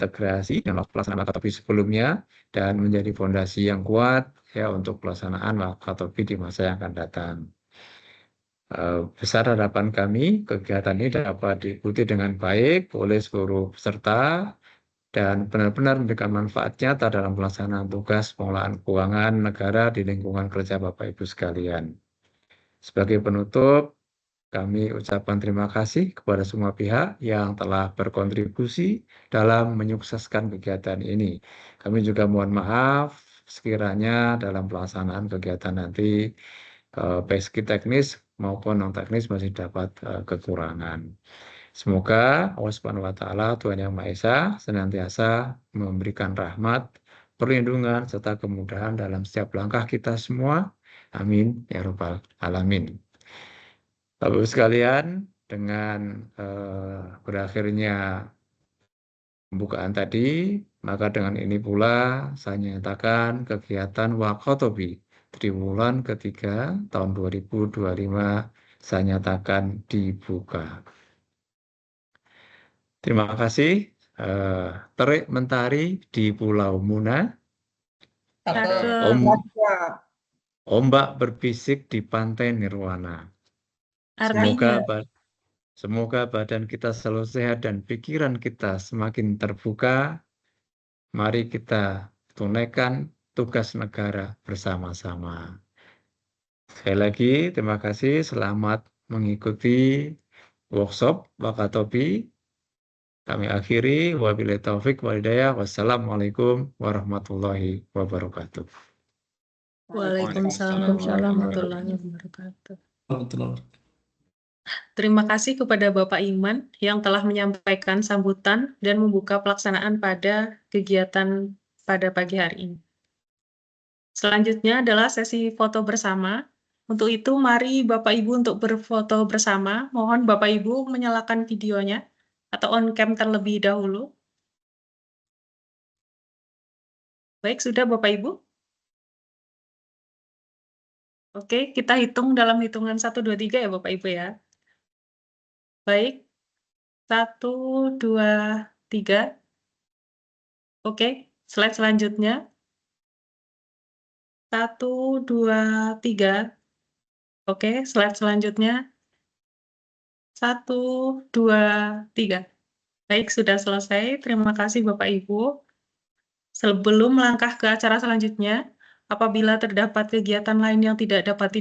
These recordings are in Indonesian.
terintegrasi dengan pelaksanaan Wakatobi sebelumnya dan menjadi fondasi yang kuat ya untuk pelaksanaan Wakatobi di masa yang akan datang. Besar harapan kami, kegiatan ini dapat diikuti dengan baik oleh seluruh peserta dan benar-benar memberikan manfaat nyata dalam pelaksanaan tugas pengelolaan keuangan negara di lingkungan kerja Bapak Ibu sekalian. Sebagai penutup, kami ucapkan terima kasih kepada semua pihak yang telah berkontribusi dalam menyukseskan kegiatan ini. Kami juga mohon maaf sekiranya dalam pelaksanaan kegiatan nanti baik segi teknis maupun non teknis masih dapat kekurangan. Semoga Allah Subhanahu wa taala Tuhan Yang Maha Esa senantiasa memberikan rahmat, perlindungan serta kemudahan dalam setiap langkah kita semua. Amin ya rabbal alamin. Bapak-Ibu sekalian, dengan berakhirnya pembukaan tadi, maka dengan ini pula saya nyatakan kegiatan Wakatobi triwulan ketiga tahun 2025 saya nyatakan dibuka. Terima kasih. Terik mentari di Pulau Muna. Ombak berbisik di Pantai Nirwana. Semoga badan kita selalu sehat dan pikiran kita semakin terbuka. Mari kita tunaikan tugas negara bersama-sama. Sekali lagi, terima kasih. Selamat mengikuti workshop Wakatobi. Kami akhiri. Wabillahi taufik wal hidayah. Wassalamualaikum warahmatullahi wabarakatuh. Waalaikumsalam warahmatullahi wabarakatuh. Terima kasih kepada Bapak Iman yang telah menyampaikan sambutan dan membuka pelaksanaan pada kegiatan pada pagi hari ini. Selanjutnya adalah sesi foto bersama. Untuk itu, mari Bapak Ibu untuk berfoto bersama. Mohon Bapak Ibu menyalakan videonya atau on cam terlebih dahulu. Baik, sudah Bapak Ibu? Oke, kita hitung dalam hitungan 1, 2, 3 ya Bapak Ibu ya. Baik, 1, 2, 3. Oke, slide selanjutnya. 1, 2, 3. Oke, slide selanjutnya. 1, 2, 3. Baik, sudah selesai. Terima kasih Bapak Ibu. Sebelum melangkah ke acara selanjutnya, apabila terdapat kegiatan lain yang tidak dapat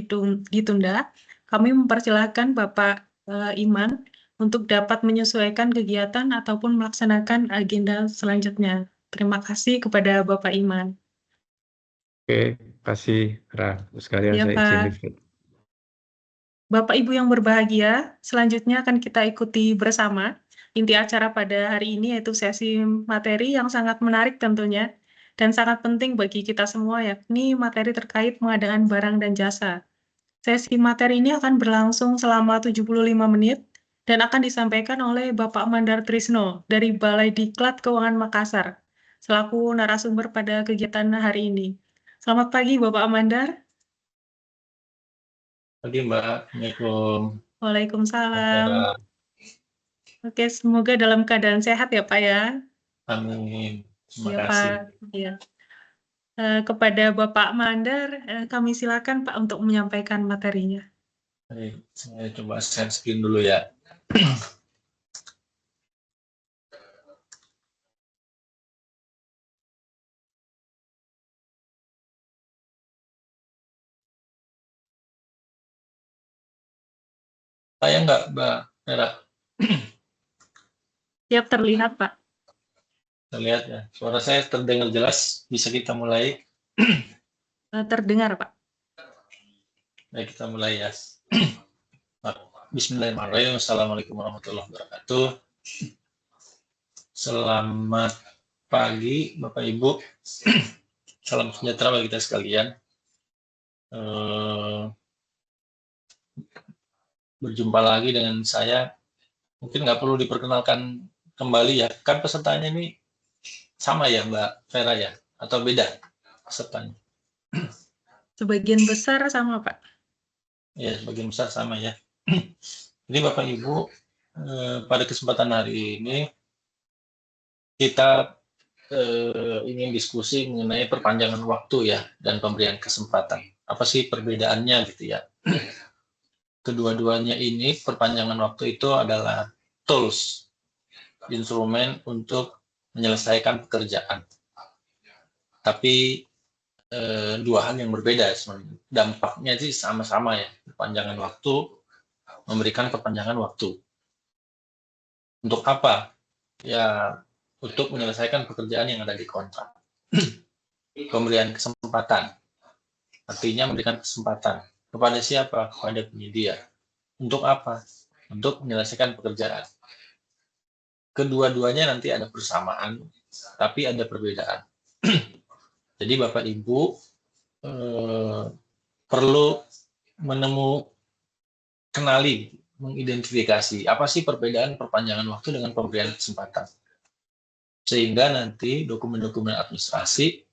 ditunda, kami mempersilahkan Bapak Iman untuk dapat menyesuaikan kegiatan ataupun melaksanakan agenda selanjutnya. Terima kasih kepada Bapak Iman. Oke, terima kasih, sekalian Ya, saya izin. Bapak Ibu yang berbahagia, selanjutnya akan kita ikuti bersama. Inti acara pada hari ini yaitu sesi materi yang sangat menarik tentunya, dan sangat penting bagi kita semua, yakni materi terkait pengadaan barang dan jasa. Sesi materi ini akan berlangsung selama 75 menit, dan akan disampaikan oleh Bapak Mandar Trisno dari Balai Diklat Keuangan Makassar, selaku narasumber pada kegiatan hari ini. Selamat pagi Bapak Mandar. Pagi Mbak, Assalamualaikum. Waalaikumsalam. Oke, semoga dalam keadaan sehat ya Pak ya. Amin. Terima Ya kasih. Pak. Ya. Kepada Bapak Mandar, kami silakan Pak untuk menyampaikan materinya. Baik, saya coba share screen dulu ya. Saya nggak, Mbak Vera? Siap terlihat, Pak. Terlihat ya. Suara saya terdengar jelas. Bisa kita mulai? Terdengar, Pak. Baik, kita mulai ya. Bismillahirrahmanirrahim. Assalamualaikum warahmatullahi wabarakatuh. Selamat pagi, Bapak Ibu. Salam sejahtera bagi kita sekalian. Berjumpa lagi dengan saya. Mungkin nggak perlu diperkenalkan kembali ya. Kan pesertanya ini sama ya Mbak Vera ya? Atau beda pesertanya? Sebagian besar sama Pak. Ya, sebagian besar sama ya. Jadi Bapak Ibu, pada kesempatan hari ini kita ingin diskusi mengenai perpanjangan waktu ya dan pemberian kesempatan. Apa sih perbedaannya gitu ya? Kedua-duanya ini perpanjangan waktu itu adalah tools, instrumen untuk menyelesaikan pekerjaan. Tapi dua hal yang berbeda sebenarnya. Dampaknya sih sama-sama ya. Perpanjangan waktu memberikan perpanjangan waktu. Untuk apa? Ya untuk menyelesaikan pekerjaan yang ada di kontrak. Pemberian kesempatan. Artinya memberikan kesempatan. Kepada siapa? Kepada penyedia. Untuk apa? Untuk menyelesaikan pekerjaan. Kedua-duanya nanti ada persamaan, tapi ada perbedaan. Jadi Bapak Ibu perlu kenali, mengidentifikasi apa sih perbedaan perpanjangan waktu dengan pemberian kesempatan. Sehingga nanti dokumen-dokumen administrasi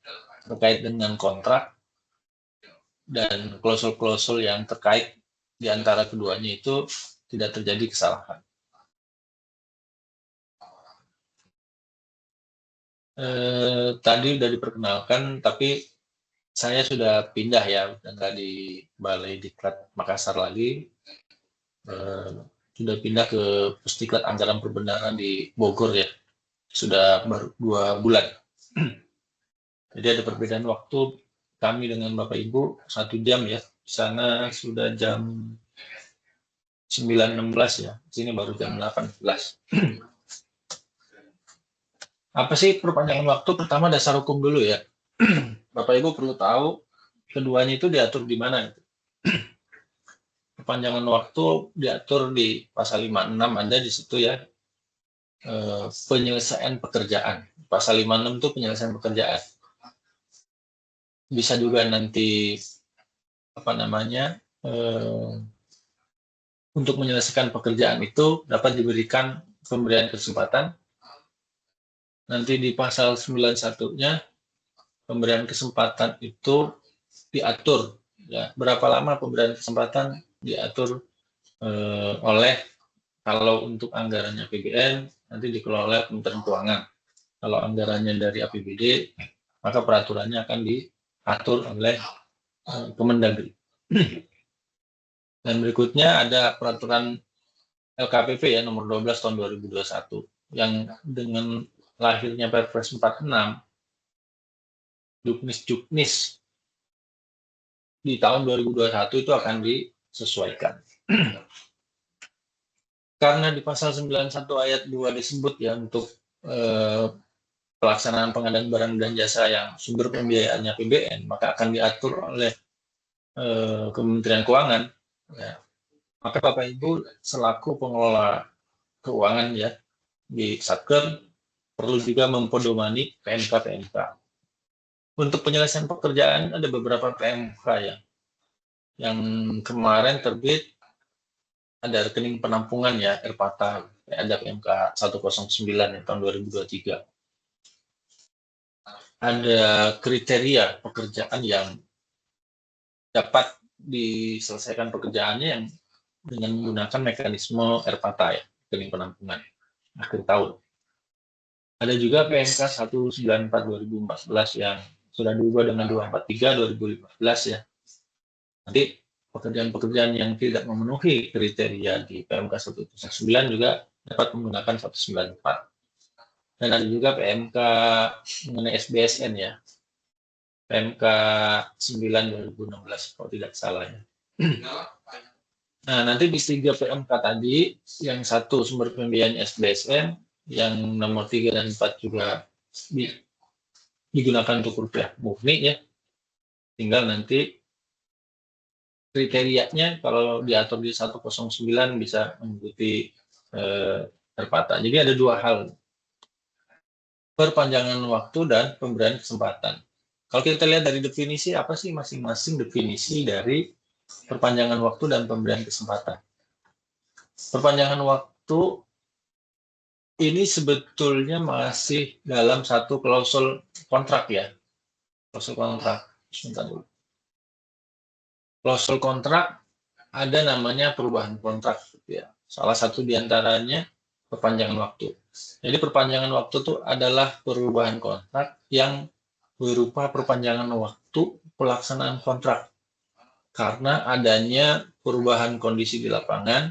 terkait dengan kontrak dan klausul-klausul yang terkait di antara keduanya itu tidak terjadi kesalahan. Tadi sudah diperkenalkan, tapi saya sudah pindah ya, udah nggak di Balai Diklat Makassar lagi, sudah pindah ke Pusdiklat Anggaran Perbendaharaan di Bogor ya, sudah baru 2 bulan. Jadi ada perbedaan waktu kami dengan Bapak Ibu 1 jam ya, di sana sudah jam 9.16 ya, sini baru jam 18. Apa sih perpanjangan waktu? Pertama dasar hukum dulu ya. Bapak Ibu perlu tahu keduanya itu diatur di mana. Perpanjangan waktu diatur di pasal 56 ada di situ ya. Penyelesaian pekerjaan. Pasal 56 itu penyelesaian pekerjaan. Bisa juga nanti untuk menyelesaikan pekerjaan itu dapat diberikan pemberian kesempatan. Nanti di pasal 91-nya pemberian kesempatan itu diatur ya, berapa lama pemberian kesempatan diatur oleh, kalau untuk anggarannya APBN nanti dikelola oleh Kementerian Keuangan. Kalau anggarannya dari APBD maka peraturannya akan diatur oleh Kemendagri. Dan berikutnya ada peraturan LKPP ya nomor 12 tahun 2021 yang dengan lahirnya Perpres 46 juknis di tahun 2021 itu akan disesuaikan. Karena di pasal 91 ayat 2 disebut ya untuk pelaksanaan pengadaan barang dan jasa yang sumber pembiayaannya APBN, maka akan diatur oleh Kementerian Keuangan. Ya. Maka Bapak Ibu selaku pengelola keuangan ya di Satker perlu juga mempedomani PMK-PMK. Untuk penyelesaian pekerjaan ada beberapa PMK ya. Yang kemarin terbit ada rekening penampungan ya, Erpata, ada PMK 109 ya, tahun 2023. Ada kriteria pekerjaan yang dapat diselesaikan pekerjaannya yang dengan menggunakan mekanisme Erpata ya, rekening penampungan akhir tahun. Ada juga PMK 194 2014 yang sudah diubah dengan 243 2015 ya. Nanti pekerjaan-pekerjaan yang tidak memenuhi kriteria di PMK 179 juga dapat menggunakan 194. Dan ada juga PMK mengenai SBSN ya. PMK 9 2016 kalau tidak salah ya. Nah, nanti di 3 PMK tadi, yang satu sumber pembiayaan SBSN, yang nomor 3 dan 4 juga digunakan untuk rupiah murni ya. Tinggal nanti kriterianya kalau diatur di 109 bisa mengikuti Erpata. Jadi ada 2 hal. Perpanjangan waktu dan pemberian kesempatan. Kalau kita lihat dari definisi, apa sih masing-masing definisi dari perpanjangan waktu dan pemberian kesempatan? Perpanjangan waktu ini sebetulnya masih dalam satu klausul kontrak ya. Klausul kontrak. Sebentar dulu. Klausul kontrak ada namanya perubahan kontrak ya. Salah satu diantaranya perpanjangan waktu. Jadi perpanjangan waktu itu adalah perubahan kontrak yang berupa perpanjangan waktu pelaksanaan kontrak. Karena adanya perubahan kondisi di lapangan,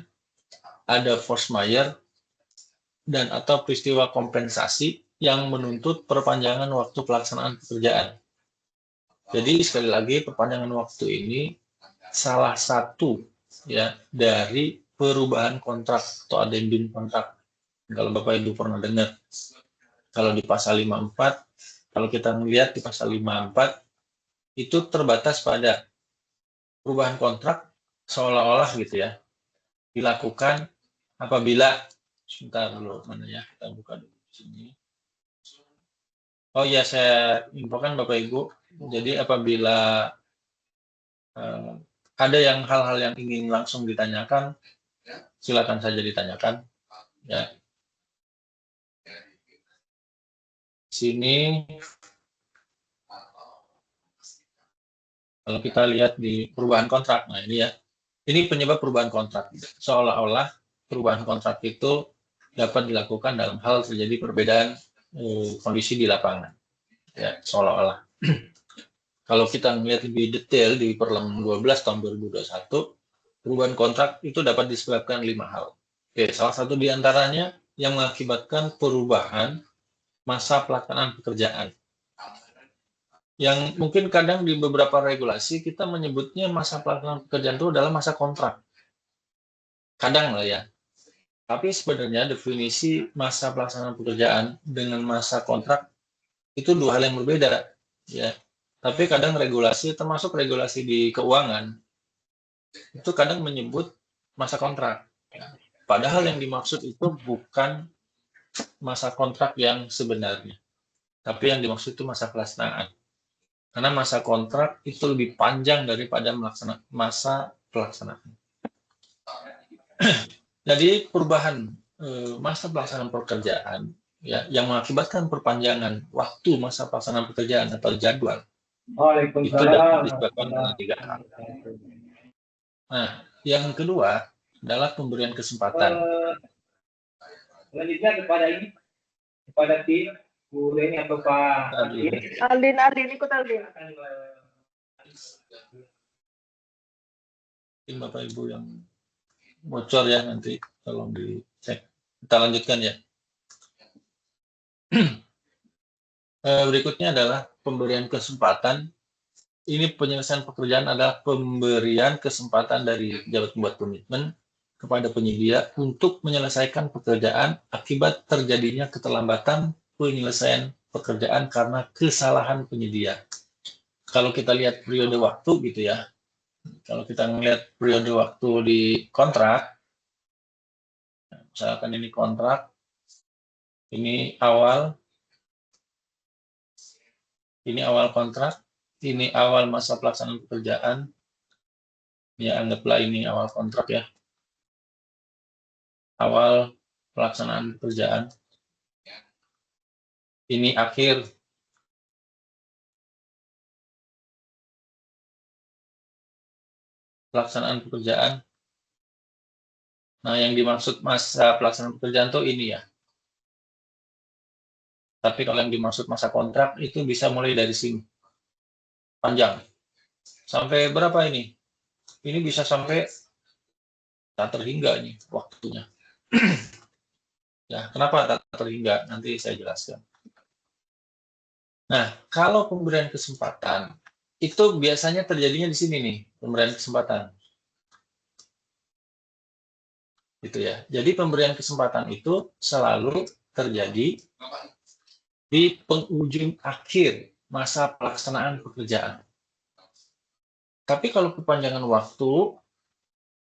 ada force majeure, dan atau peristiwa kompensasi yang menuntut perpanjangan waktu pelaksanaan pekerjaan. Jadi sekali lagi perpanjangan waktu ini salah satu ya dari perubahan kontrak atau adendum kontrak. Kalau Bapak Ibu pernah dengar, kalau di pasal 54, kalau kita melihat di pasal 54 itu terbatas pada perubahan kontrak seolah-olah gitu ya dilakukan apabila sebentar dulu mana ya, kita buka dulu di sini. Oh iya, saya infokan Bapak Ibu. Jadi apabila ada hal-hal yang ingin langsung ditanyakan, silakan saja ditanyakan. Ya. Sini kalau kita lihat di perubahan kontrak, nah ini ya, ini penyebab perubahan kontrak. Seolah-olah perubahan kontrak itu dapat dilakukan dalam hal terjadi perbedaan kondisi di lapangan. Ya, seolah-olah. Kalau kita melihat lebih detail di Perlem 12 tahun 2021, perubahan kontrak itu dapat disebabkan 5 hal. Oke, salah satu di antaranya yang mengakibatkan perubahan masa pelaksanaan pekerjaan. Yang mungkin kadang di beberapa regulasi kita menyebutnya masa pelaksanaan pekerjaan itu adalah masa kontrak. Kadang lah ya. Tapi sebenarnya definisi masa pelaksanaan pekerjaan dengan masa kontrak itu dua hal yang berbeda. Ya. Tapi kadang regulasi, termasuk regulasi di keuangan, itu kadang menyebut masa kontrak. Padahal yang dimaksud itu bukan masa kontrak yang sebenarnya. Tapi yang dimaksud itu masa pelaksanaan. Karena masa kontrak itu lebih panjang daripada masa pelaksanaan. Jadi perubahan masa pelaksanaan pekerjaan ya, yang mengakibatkan perpanjangan waktu masa pelaksanaan pekerjaan atau jadwal itu dapat disebabkan dengan 3 hal. Nah, yang kedua adalah pemberian kesempatan. Selanjutnya kepada tim Bu Leni atau Pak Aldin ikut Aldin. Mungkin Bapak Ibu yang bocor ya, nanti tolong dicek. Kita lanjutkan ya. Berikutnya adalah pemberian kesempatan. Ini penyelesaian pekerjaan adalah pemberian kesempatan dari pejabat pembuat komitmen kepada penyedia untuk menyelesaikan pekerjaan akibat terjadinya keterlambatan penyelesaian pekerjaan karena kesalahan penyedia. Kalau kita lihat periode waktu gitu ya, kalau kita melihat periode waktu di kontrak, misalkan ini kontrak, ini awal kontrak, ini awal masa pelaksanaan pekerjaan, ya anggaplah ini awal kontrak ya, awal pelaksanaan pekerjaan, ini akhir pelaksanaan pekerjaan. Nah, yang dimaksud masa pelaksanaan pekerjaan itu ini ya. Tapi kalau yang dimaksud masa kontrak itu bisa mulai dari sini. Panjang. Sampai berapa ini? Ini bisa sampai tak terhingga nih waktunya. Ya, kenapa tak terhingga? Nanti saya jelaskan. Nah, kalau pemberian kesempatan itu biasanya terjadinya di sini nih, pemberian kesempatan. Gitu ya. Jadi pemberian kesempatan itu selalu terjadi di penghujung akhir masa pelaksanaan pekerjaan. Tapi kalau perpanjangan waktu,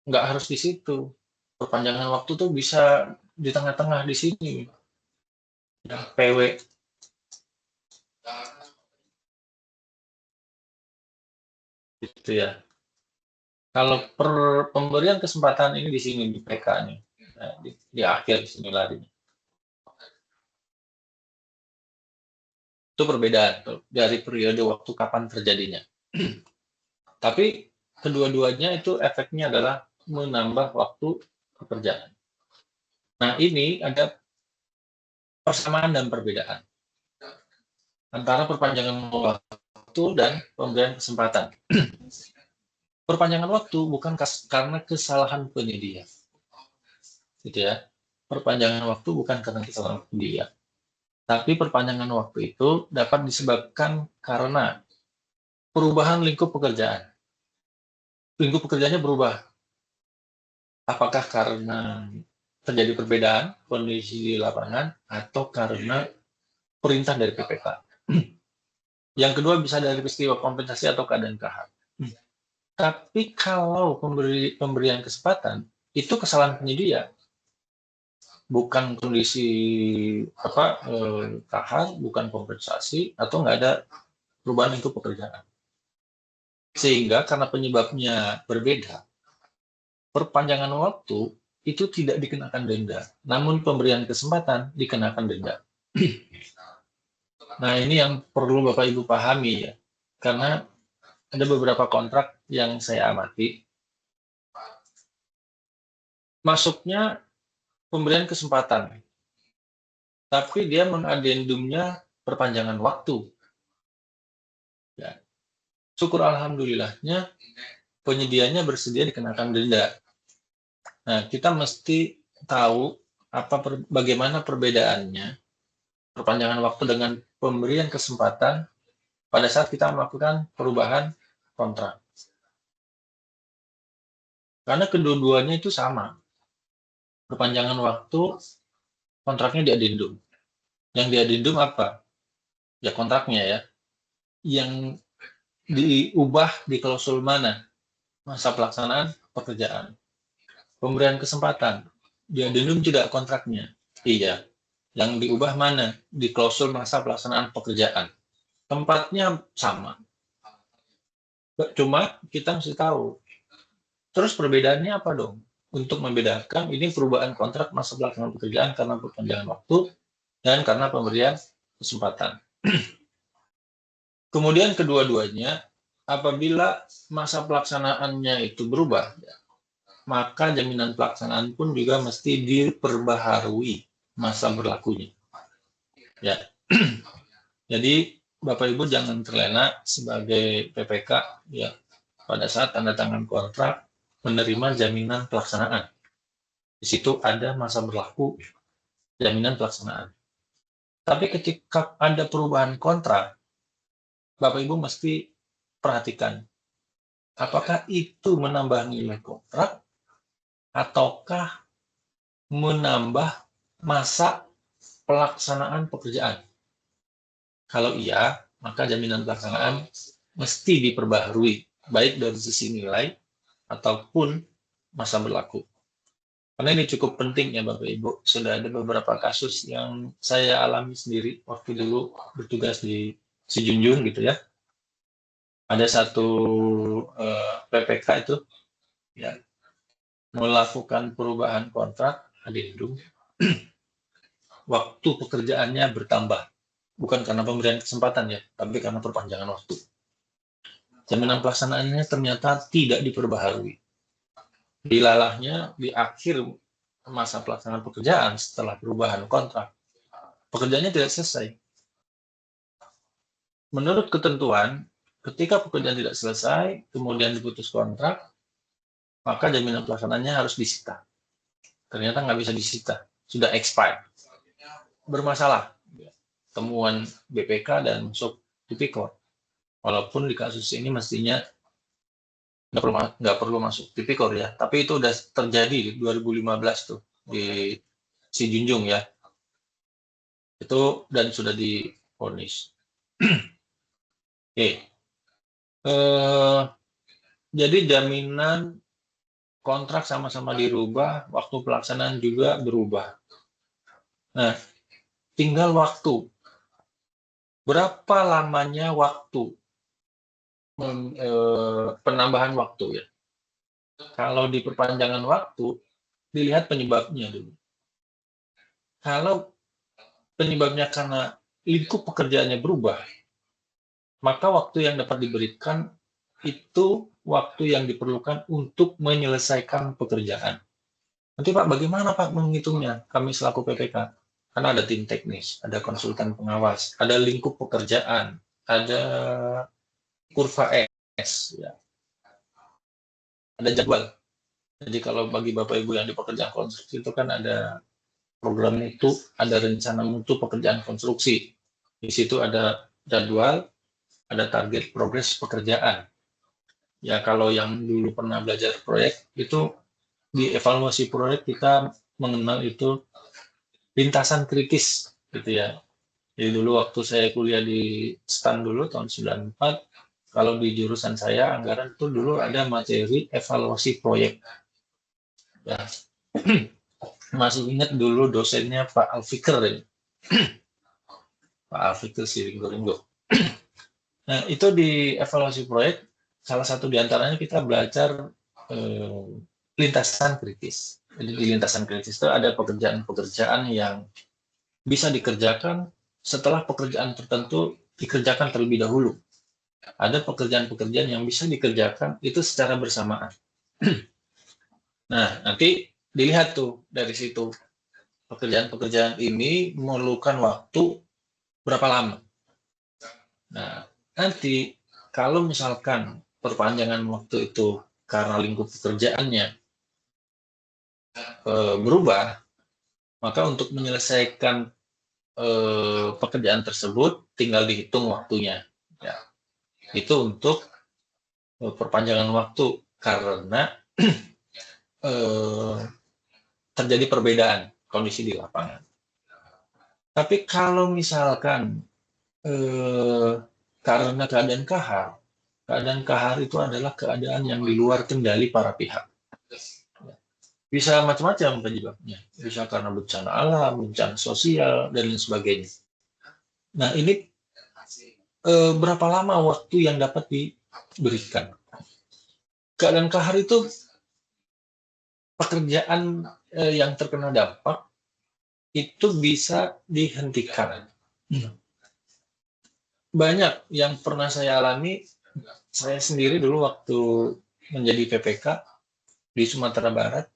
nggak harus di situ. Perpanjangan waktu tuh bisa di tengah-tengah di sini. Ya, PW. Gitu ya. Kalau pemberian kesempatan ini di sini, di PK nih. Nah, di akhir di sini larinya. Itu perbedaan dari periode waktu kapan terjadinya. Tapi kedua-duanya itu efeknya adalah menambah waktu pekerjaan. Nah, ini ada persamaan dan perbedaan antara perpanjangan waktu dan pemberian kesempatan. Perpanjangan waktu bukan karena kesalahan penyedia, gitu ya. Perpanjangan waktu bukan karena kesalahan penyedia, tapi perpanjangan waktu itu dapat disebabkan karena perubahan lingkup pekerjaan. Lingkup pekerjaannya berubah. Apakah karena terjadi perbedaan kondisi di lapangan atau karena perintah dari PPK. Yang kedua bisa dari peristiwa kompensasi atau keadaan kahar. Tapi kalau pemberian kesempatan itu kesalahan penyedia, bukan kondisi kahar, bukan kompensasi atau nggak ada perubahan lingkup pekerjaan. Sehingga karena penyebabnya berbeda, perpanjangan waktu itu tidak dikenakan denda, namun pemberian kesempatan dikenakan denda. Nah, ini yang perlu Bapak Ibu pahami ya, karena ada beberapa kontrak yang saya amati, masuknya pemberian kesempatan, tapi dia mengadendumnya perpanjangan waktu. Ya. Syukur alhamdulillahnya penyedianya bersedia dikenakan denda. Nah, kita mesti tahu bagaimana perbedaannya perpanjangan waktu dengan pemberian kesempatan pada saat kita melakukan perubahan kontrak. Karena kedua-duanya itu sama. Perpanjangan waktu, kontraknya diadendum. Yang diadendum apa? Ya kontraknya ya. Yang diubah di klausul mana? Masa pelaksanaan pekerjaan. Pemberian kesempatan, diadendum tidak kontraknya? Iya. Yang diubah mana? Di klausul masa pelaksanaan pekerjaan. Tempatnya sama. Cuma kita mesti tahu. Terus perbedaannya apa dong? Untuk membedakan ini perubahan kontrak masa pelaksanaan pekerjaan karena perpanjangan waktu dan karena pemberian kesempatan. Kemudian kedua-duanya, apabila masa pelaksanaannya itu berubah, maka jaminan pelaksanaan pun juga mesti diperbaharui masa berlakunya. Ya. Jadi Bapak Ibu jangan terlena sebagai PPK ya pada saat tanda tangan kontrak menerima jaminan pelaksanaan. Di situ ada masa berlaku jaminan pelaksanaan. Tapi ketika ada perubahan kontrak, Bapak Ibu mesti perhatikan apakah itu menambah nilai kontrak ataukah menambah masa pelaksanaan pekerjaan. Kalau iya, maka jaminan pelaksanaan mesti diperbaharui, baik dari sisi nilai ataupun masa berlaku. Karena ini cukup penting ya Bapak Ibu. Sudah ada beberapa kasus yang saya alami sendiri waktu dulu bertugas di Sijunjung gitu ya. Ada satu PPK itu ya melakukan perubahan kontrak adendum. Waktu pekerjaannya bertambah. Bukan karena pemberian kesempatan ya, tapi karena perpanjangan waktu. Jaminan pelaksanaannya ternyata tidak diperbaharui. Dilalahnya di akhir masa pelaksanaan pekerjaan setelah perubahan kontrak, pekerjaannya tidak selesai. Menurut ketentuan, ketika pekerjaan tidak selesai, kemudian diputus kontrak, maka jaminan pelaksanaannya harus disita. Ternyata nggak bisa disita, sudah expired. Bermasalah. Temuan BPK dan masuk tipikor. Walaupun di kasus ini mestinya nggak perlu masuk tipikor ya, tapi itu udah terjadi di 2015 tuh di Sijunjung ya, itu dan sudah divonis. Oke. Jadi jaminan kontrak sama-sama dirubah, waktu pelaksanaan juga berubah. Nah, tinggal waktu. Berapa lamanya waktu penambahan waktu ya? Kalau di perpanjangan waktu, dilihat penyebabnya dulu. Kalau penyebabnya karena lingkup pekerjaannya berubah, maka waktu yang dapat diberikan itu waktu yang diperlukan untuk menyelesaikan pekerjaan. Nanti Pak, bagaimana Pak menghitungnya? Kami selaku PPK. Karena ada tim teknis, ada konsultan pengawas, ada lingkup pekerjaan, ada kurva S, ya, ada jadwal. Jadi kalau bagi Bapak Ibu yang di pekerjaan konstruksi itu kan ada program itu, ada rencana mutu pekerjaan konstruksi. Di situ ada jadwal, ada target progres pekerjaan. Ya kalau yang dulu pernah belajar proyek, itu di evaluasi proyek kita mengenal itu lintasan kritis, gitu ya. Jadi dulu waktu saya kuliah di STAN dulu tahun 94, kalau di jurusan saya anggaran itu dulu ada materi evaluasi proyek. Ya. Masih ingat dulu dosennya Pak Alfikir, ya. Pak Alfikir Siringgo. Nah, itu di evaluasi proyek, salah satu diantaranya kita belajar lintasan kritis. Jadi di lintasan kritis itu ada pekerjaan-pekerjaan yang bisa dikerjakan setelah pekerjaan tertentu dikerjakan terlebih dahulu. Ada pekerjaan-pekerjaan yang bisa dikerjakan itu secara bersamaan. Nah, nanti dilihat tuh dari situ. Pekerjaan-pekerjaan ini memerlukan waktu berapa lama. Nah, nanti kalau misalkan perpanjangan waktu itu karena lingkup pekerjaannya berubah, maka untuk menyelesaikan pekerjaan tersebut tinggal dihitung waktunya. Ya. Itu untuk perpanjangan waktu karena terjadi perbedaan kondisi di lapangan. Tapi kalau misalkan karena keadaan kahar itu adalah keadaan yang di luar kendali para pihak. Bisa macam-macam penyebabnya. Bisa karena bencana alam, bencana sosial, dan lain sebagainya. Nah, ini berapa lama waktu yang dapat diberikan? Keadaan kahar itu pekerjaan yang terkena dampak itu bisa dihentikan. Banyak yang pernah saya alami, saya sendiri dulu waktu menjadi PPK di Sumatera Barat,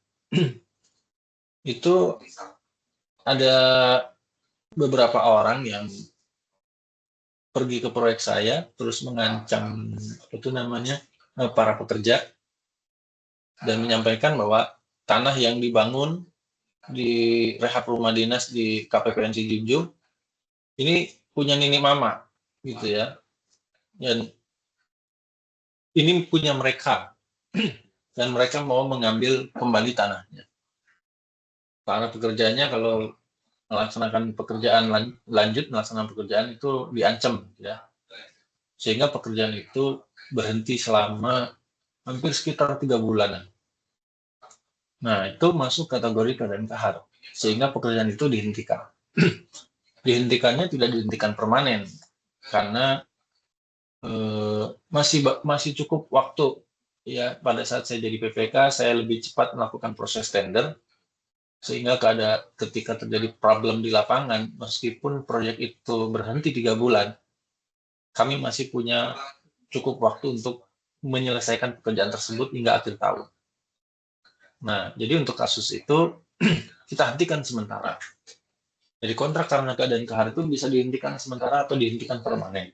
itu ada beberapa orang yang pergi ke proyek saya, terus mengancam para pekerja, dan menyampaikan bahwa tanah yang dibangun di rehab rumah dinas di KPPN Junjung ini punya Nini Mama, gitu ya, dan ini punya mereka, dan mereka mau mengambil kembali tanahnya. Para pekerjanya kalau melaksanakan pekerjaan melaksanakan pekerjaan itu diancam, ya, sehingga pekerjaan itu berhenti selama hampir sekitar 3 bulanan. Nah, itu masuk kategori keadaan kahar, sehingga pekerjaan itu dihentikan. Dihentikannya tidak dihentikan permanen, karena masih cukup waktu, ya. Pada saat saya jadi PPK, saya lebih cepat melakukan proses tender, sehingga ketika terjadi problem di lapangan, meskipun proyek itu berhenti 3 bulan, kami masih punya cukup waktu untuk menyelesaikan pekerjaan tersebut hingga akhir tahun. Nah, jadi untuk kasus itu kita hentikan sementara. Jadi kontrak karena keadaan kahar itu bisa dihentikan sementara atau dihentikan permanen.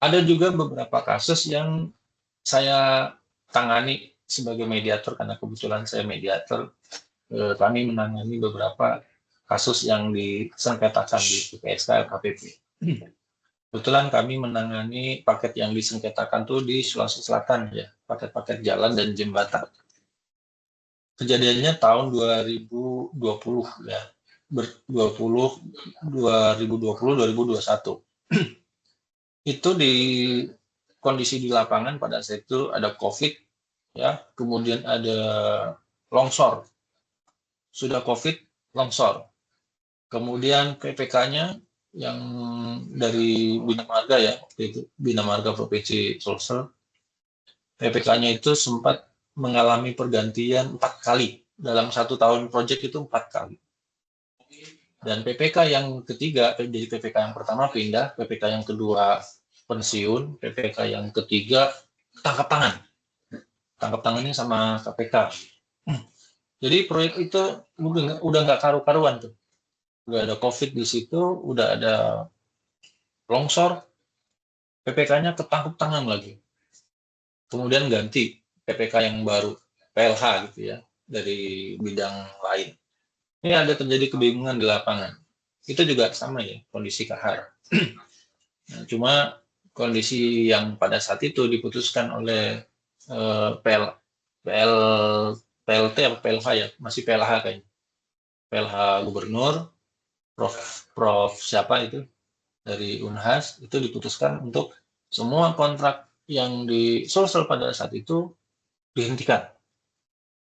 Ada juga beberapa kasus yang saya tangani sebagai mediator, karena kebetulan saya mediator. Kami menangani beberapa kasus yang disengketakan di PPSK LKPP. Kebetulan kami menangani paket yang disengketakan tuh di Sulawesi Selatan, ya, paket-paket jalan dan jembatan. Kejadiannya tahun 2020, ya, 2020-2021. Itu di kondisi di lapangan pada saat itu ada COVID, ya, kemudian ada longsor. Sudah COVID, longsor. Kemudian PPK-nya yang dari Bina Marga, ya, itu Bina Marga Provinsi Sulsel, PPK-nya itu sempat mengalami pergantian 4 kali. Dalam 1 tahun proyek itu 4 kali. Dan PPK yang ketiga, jadi PPK yang pertama pindah, PPK yang kedua pensiun, PPK yang ketiga tangkap tangan. Tangkap tangannya sama KPK. Jadi proyek itu udah nggak karu-karuan tuh. Udah ada COVID di situ, udah ada longsor, PPK-nya ketangkep tangan lagi. Kemudian ganti PPK yang baru, PLH gitu ya, dari bidang lain. Ini ada terjadi kebingungan di lapangan. Itu juga sama ya, kondisi kahar. Nah, cuma kondisi yang pada saat itu diputuskan oleh PLT atau PLH ya, masih PLH kayaknya. PLH Gubernur, Prof siapa itu dari Unhas, itu diputuskan untuk semua kontrak yang di Sulsel pada saat itu dihentikan.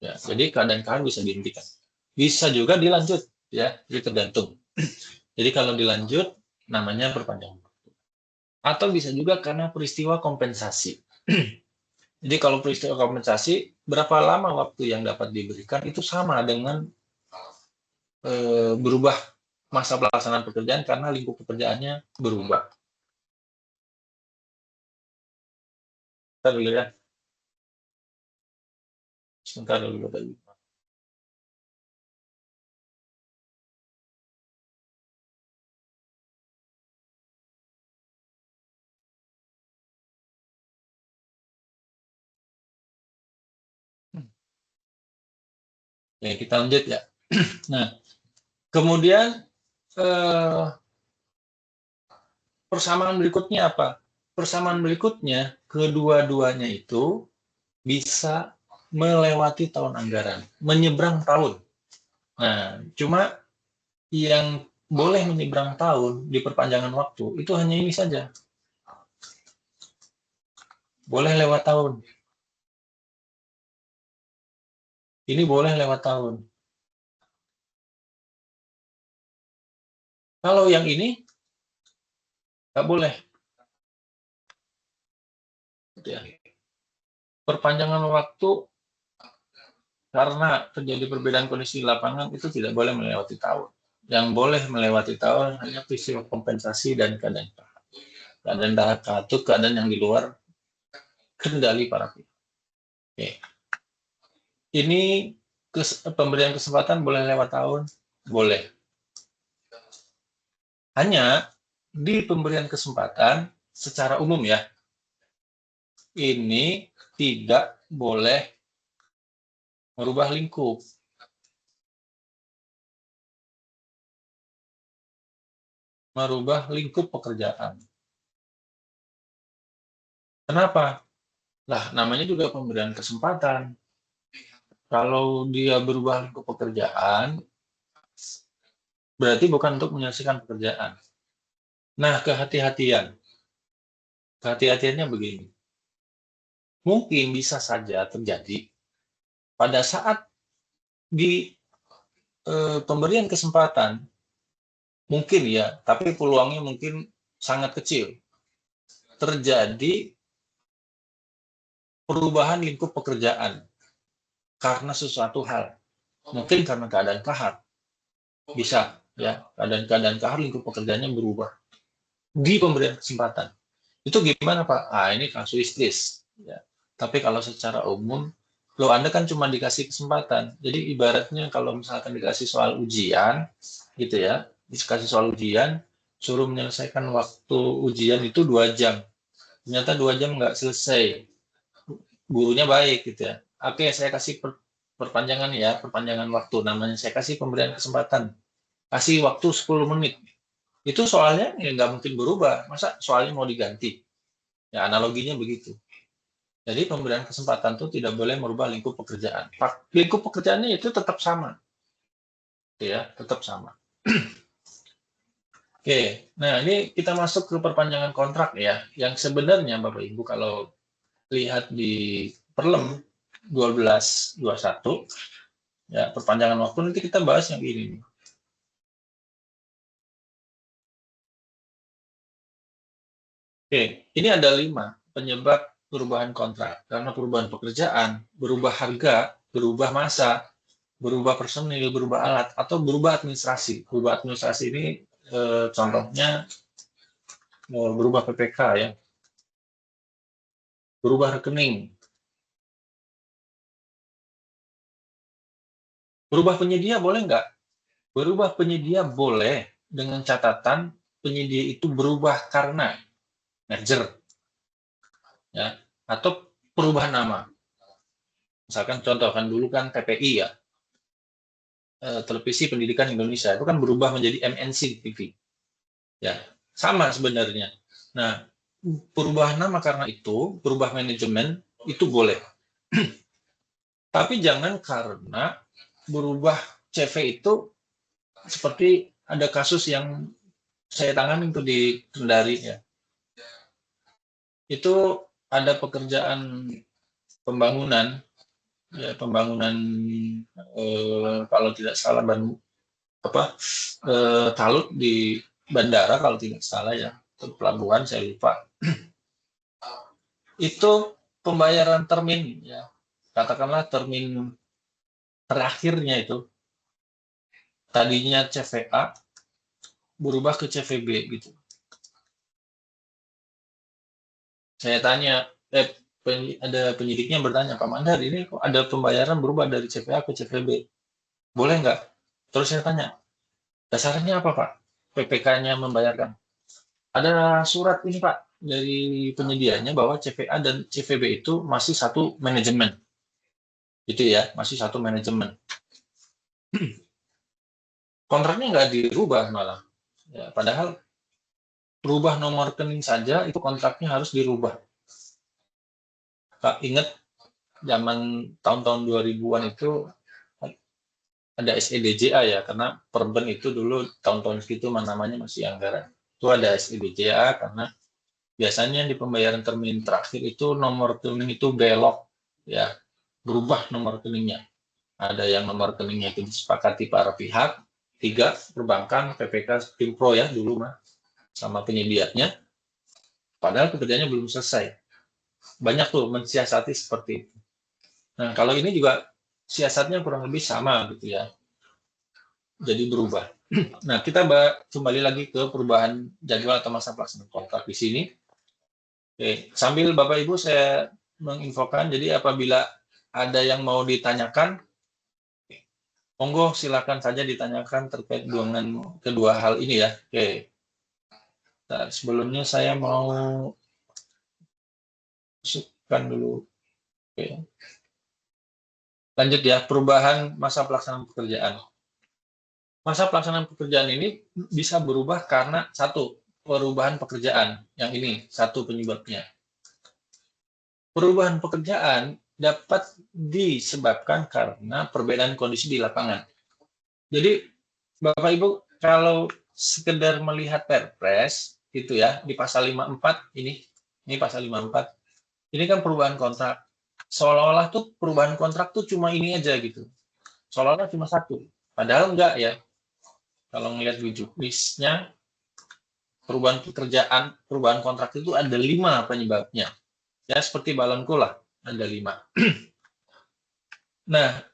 Ya, jadi keadaan kahar bisa dihentikan. Bisa juga dilanjut, ya, jadi tergantung. Jadi kalau dilanjut, namanya perpanjangan. Atau bisa juga karena peristiwa kompensasi. Jadi kalau peristiwa kompensasi, berapa lama waktu yang dapat diberikan itu sama dengan berubah masa pelaksanaan pekerjaan karena lingkup pekerjaannya berubah. Sebentar dulu ya. Sebentar dulu tadi. Ya, kita lanjut ya. Nah, kemudian persamaan berikutnya apa? Persamaan berikutnya, kedua-duanya itu bisa melewati tahun anggaran, menyeberang tahun. Nah, cuma yang boleh menyeberang tahun di perpanjangan waktu itu hanya ini saja. Boleh lewat tahun. Ini boleh lewat tahun. Kalau yang ini nggak boleh. Perpanjangan waktu karena terjadi perbedaan kondisi di lapangan itu tidak boleh melewati tahun. Yang boleh melewati tahun hanya peristiwa kompensasi dan keadaan kahar. Keadaan kahar itu keadaan yang di luar kendali para pihak. Oke. Ini pemberian kesempatan boleh lewat tahun? Boleh. Hanya di pemberian kesempatan secara umum ya, ini tidak boleh merubah lingkup. Merubah lingkup pekerjaan. Kenapa? Lah, namanya juga pemberian kesempatan. Kalau dia berubah lingkup pekerjaan, berarti bukan untuk menyelesaikan pekerjaan. Nah, kehati-hatian. Kehati-hatiannya begini. Mungkin bisa saja terjadi pada saat di pemberian kesempatan, mungkin ya, tapi peluangnya mungkin sangat kecil. Terjadi perubahan lingkup pekerjaan karena sesuatu hal. Mungkin karena keadaan kahar. Bisa, ya. Keadaan kahar lingkup pekerjaannya berubah. Di pemberian kesempatan. Itu gimana, Pak? Ah, ini kasuistis. Ya. Tapi kalau secara umum, Anda kan cuma dikasih kesempatan. Jadi ibaratnya kalau misalkan dikasih soal ujian, gitu ya, dikasih soal ujian, suruh menyelesaikan waktu ujian itu 2 jam. Ternyata 2 jam nggak selesai. Gurunya baik, gitu ya. Oke, saya kasih perpanjangan ya, perpanjangan waktu. Namanya saya kasih pemberian kesempatan. Kasih waktu 10 menit. Itu soalnya ya nggak mungkin berubah. Masa soalnya mau diganti? Ya, analoginya begitu. Jadi pemberian kesempatan itu tidak boleh merubah lingkup pekerjaan. Lingkup pekerjaannya itu tetap sama. Ya, tetap sama. Oke, nah ini kita masuk ke perpanjangan kontrak ya. Yang sebenarnya Bapak Ibu kalau lihat di Perlem 1221, ya perpanjangan waktu nanti kita bahas yang ini. Oke, ini ada 5 penyebab perubahan kontrak. Karena perubahan pekerjaan, berubah harga, berubah masa, berubah personil, berubah alat, atau berubah administrasi. Berubah administrasi ini contohnya berubah PPK ya, berubah rekening, Berubah penyedia boleh nggak? Berubah penyedia boleh dengan catatan penyedia itu berubah karena merger, ya, atau perubahan nama. Misalkan contohkan dulu kan TPI ya, Televisi Pendidikan Indonesia itu kan berubah menjadi MNC TV, ya sama sebenarnya. Nah, perubahan nama karena itu, berubah manajemen itu boleh. Tapi jangan karena berubah CV itu seperti ada kasus yang saya tangani itu di Kendari ya. Itu ada pekerjaan pembangunan ya, pembangunan kalau tidak salah talut di bandara kalau tidak salah ya, pelabuhan saya lupa. Itu pembayaran termin ya, katakanlah termin terakhirnya itu tadinya CVA berubah ke CVB gitu. Saya tanya, ada penyidiknya bertanya, Pak Mandar, ini kok ada pembayaran berubah dari CVA ke CVB, boleh nggak? Terus saya tanya, dasarnya apa Pak? PPK-nya membayarkan. Ada surat ini Pak dari penyedianya bahwa CVA dan CVB itu masih satu manajemen. Gitu ya, masih satu manajemen. Kontraknya nggak dirubah malah. Ya, padahal berubah nomor rekening saja itu kontraknya harus dirubah. Kak, ingat zaman tahun-tahun 2000-an itu ada SEDJA ya, karena Perben itu dulu tahun-tahun segitu namanya masih anggaran. Itu ada SEDJA karena biasanya di pembayaran termin terakhir itu nomor rekening itu belok ya, berubah nomor rekeningnya. Ada yang nomor rekeningnya itu disepakati para pihak, 3 perbankan, PPK, Timpro ya dulu mah sama penyedianya. Padahal pekerjaannya belum selesai. Banyak tuh mensiasati seperti itu. Nah, kalau ini juga siasatnya kurang lebih sama gitu ya. Jadi berubah. Nah, kita kembali lagi ke perubahan jadwal atau masa pelaksanaan kontrak di sini. Oke, sambil Bapak Ibu saya menginfokan, jadi apabila ada yang mau ditanyakan, monggo silakan saja ditanyakan terkait dengan kedua hal ini ya. Oke. Nah, sebelumnya saya mau masukkan dulu. Oke. Lanjut ya, perubahan masa pelaksanaan pekerjaan. Masa pelaksanaan pekerjaan ini bisa berubah karena satu, perubahan pekerjaan. Yang ini, satu penyebabnya. Perubahan pekerjaan dapat disebabkan karena perbedaan kondisi di lapangan. Jadi, Bapak Ibu, kalau sekedar melihat Perpres, itu ya, di pasal 54, ini pasal 54, ini kan perubahan kontrak. Seolah-olah tuh perubahan kontrak tuh cuma ini aja gitu. Seolah-olah cuma satu. Padahal enggak ya. Kalau ngelihat di juknisnya, perubahan pekerjaan, perubahan kontrak itu ada 5 penyebabnya. Ya, seperti balonku lah, ada 5. Nah,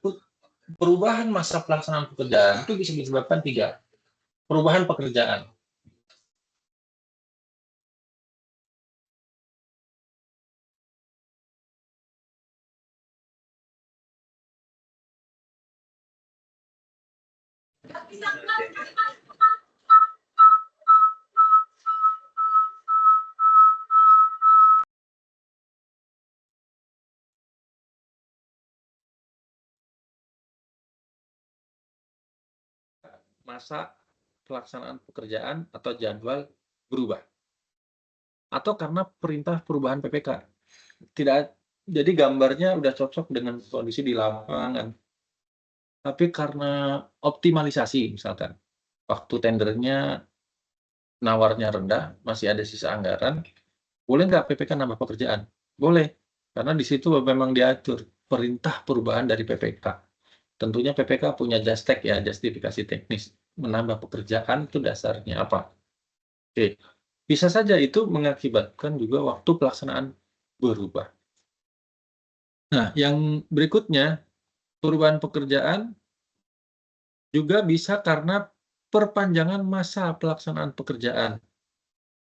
perubahan masa pelaksanaan pekerjaan itu bisa disebabkan 3. Perubahan pekerjaan. Masa pelaksanaan pekerjaan atau jadwal berubah. Atau karena perintah perubahan PPK. Tidak, jadi gambarnya udah cocok dengan kondisi di lapangan. Tapi karena optimalisasi misalkan, waktu tendernya nawarnya rendah, masih ada sisa anggaran, boleh nggak PPK nambah pekerjaan? Boleh, karena di situ memang diatur perintah perubahan dari PPK. Tentunya PPK punya JASTEK ya, justifikasi teknis. Menambah pekerjaan itu dasarnya apa? Oke, bisa saja itu mengakibatkan juga waktu pelaksanaan berubah. Nah, yang berikutnya, perubahan pekerjaan juga bisa karena perpanjangan masa pelaksanaan pekerjaan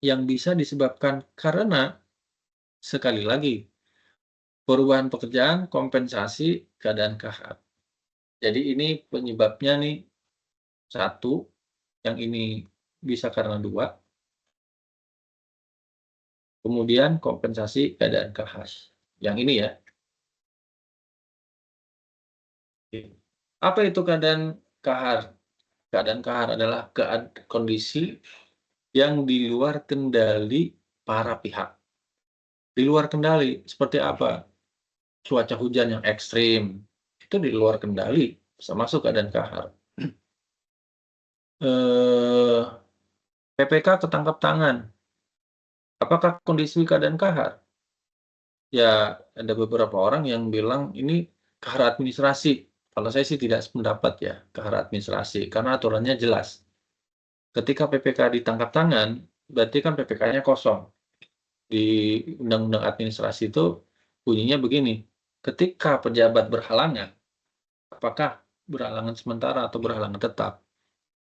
yang bisa disebabkan karena, sekali lagi, perubahan pekerjaan kompensasi keadaan KH. Jadi ini penyebabnya nih satu, yang ini bisa karena dua, kemudian kompensasi keadaan khas. Yang ini ya. Apa itu keadaan kahar? Keadaan kahar adalah kondisi yang di luar kendali para pihak. Di luar kendali, seperti apa? Cuaca hujan yang ekstrim, itu di luar kendali, bisa masuk keadaan kahar. PPK ketangkap tangan. Apakah kondisi keadaan kahar? Ya, ada beberapa orang yang bilang ini kahar administrasi. Kalau saya sih tidak sependapat ya, kahar administrasi, karena aturannya jelas. Ketika PPK ditangkap tangan, berarti kan PPK-nya kosong. Di Undang-Undang Administrasi itu bunyinya begini, ketika pejabat berhalangan, apakah berhalangan sementara atau berhalangan tetap,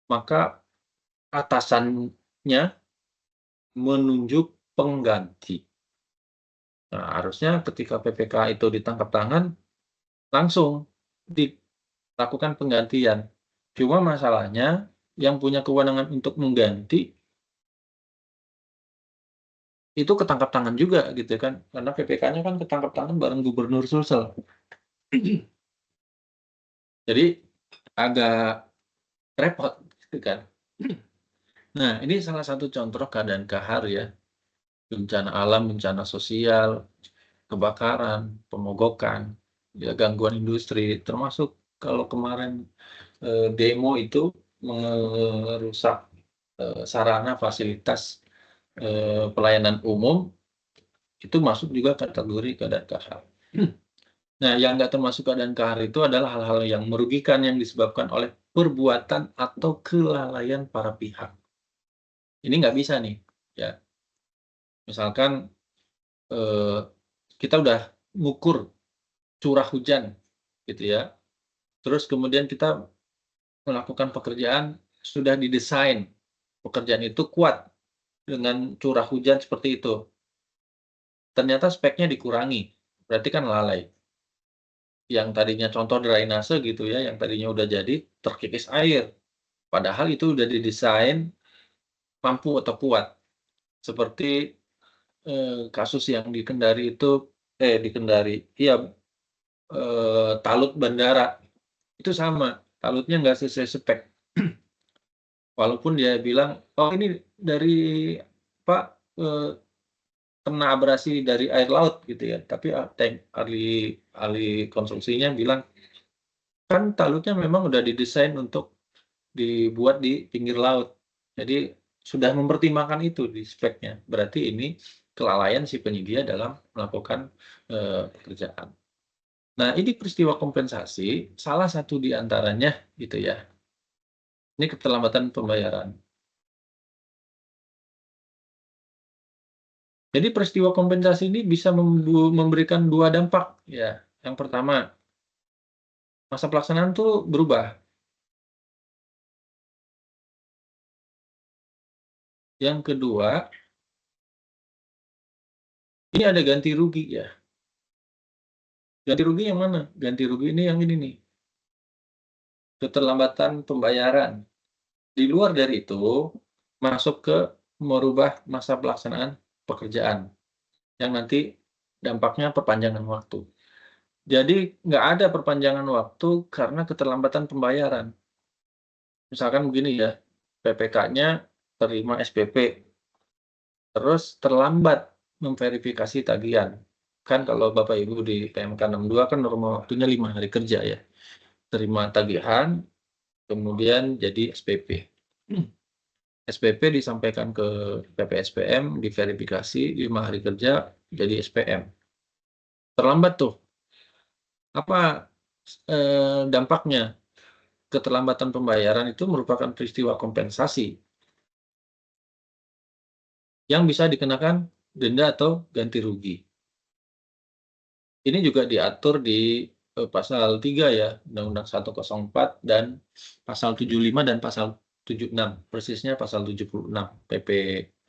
maka atasannya menunjuk pengganti. Nah, harusnya ketika PPK itu ditangkap tangan, langsung dilakukan penggantian. Cuma masalahnya, yang punya kewenangan untuk mengganti, itu ketangkap tangan juga gitu kan. Karena PPK-nya kan ketangkap tangan bareng Gubernur Sulsel. Jadi agak repot gitu kan. Nah, ini salah satu contoh keadaan kahar ya. Bencana alam, bencana sosial, kebakaran, pemogokan, ya gangguan industri, termasuk kalau kemarin demo itu merusak sarana fasilitas pelayanan umum, itu masuk juga kategori keadaan kahar. Nah, yang nggak termasuk keadaan kahar itu adalah hal-hal yang merugikan yang disebabkan oleh perbuatan atau kelalaian para pihak. Ini nggak bisa nih, ya. Misalkan kita udah ngukur curah hujan, gitu ya. Terus kemudian kita melakukan pekerjaan, sudah didesain pekerjaan itu kuat dengan curah hujan seperti itu. Ternyata speknya dikurangi, berarti kan lalai. Yang tadinya contoh drainase gitu ya, yang tadinya udah jadi terkikis air. Padahal itu udah didesain mampu atau kuat. Seperti kasus yang di Kendari itu, Talut Bandara. Itu sama, talutnya nggak sesuai spek. Walaupun dia bilang, oh ini dari Pak, kena abrasi dari air laut gitu ya. Tapi ahli konstruksinya bilang, kan talutnya memang udah didesain untuk dibuat di pinggir laut. Jadi sudah mempertimbangkan itu di speknya. Berarti ini kelalaian si penyedia dalam melakukan pekerjaan. Nah, ini peristiwa kompensasi, salah satu di antaranya gitu ya. Ini keterlambatan pembayaran. Jadi peristiwa kompensasi ini bisa memberikan dua dampak ya. Yang pertama, masa pelaksanaan tuh berubah. Yang kedua, ini ada ganti rugi ya. Ganti rugi yang mana? Ganti rugi ini yang ini nih. Keterlambatan pembayaran. Di luar dari itu, masuk ke merubah masa pelaksanaan pekerjaan. Yang nanti dampaknya perpanjangan waktu. Jadi nggak ada perpanjangan waktu karena keterlambatan pembayaran. Misalkan begini ya, PPK-nya terima SPP, terus terlambat memverifikasi tagihan. Kan kalau Bapak Ibu di PMK 62 kan norma waktunya 5 hari kerja ya. Terima tagihan, kemudian jadi SPP. SPP disampaikan ke PPSPM, diverifikasi 5 hari kerja, jadi SPM. Terlambat tuh. Apa dampaknya? Keterlambatan pembayaran itu merupakan peristiwa kompensasi yang bisa dikenakan denda atau ganti rugi. Ini juga diatur di pasal 3 ya, Undang-Undang 104 dan pasal 75 dan pasal 76, persisnya pasal 76 PP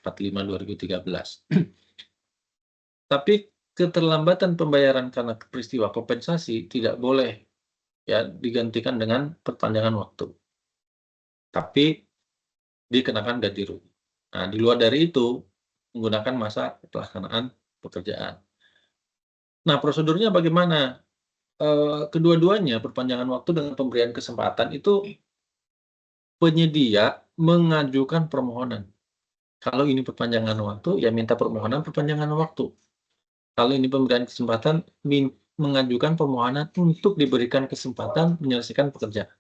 45 2013. Tapi keterlambatan pembayaran karena peristiwa kompensasi tidak boleh ya digantikan dengan perpanjangan waktu. Tapi dikenakan ganti rugi. Nah, di luar dari itu menggunakan masa pelaksanaan pekerjaan. Nah, prosedurnya bagaimana? Kedua-duanya perpanjangan waktu dengan pemberian kesempatan itu penyedia mengajukan permohonan. Kalau ini perpanjangan waktu, ya minta permohonan perpanjangan waktu. Kalau ini pemberian kesempatan, mengajukan permohonan untuk diberikan kesempatan menyelesaikan pekerjaan.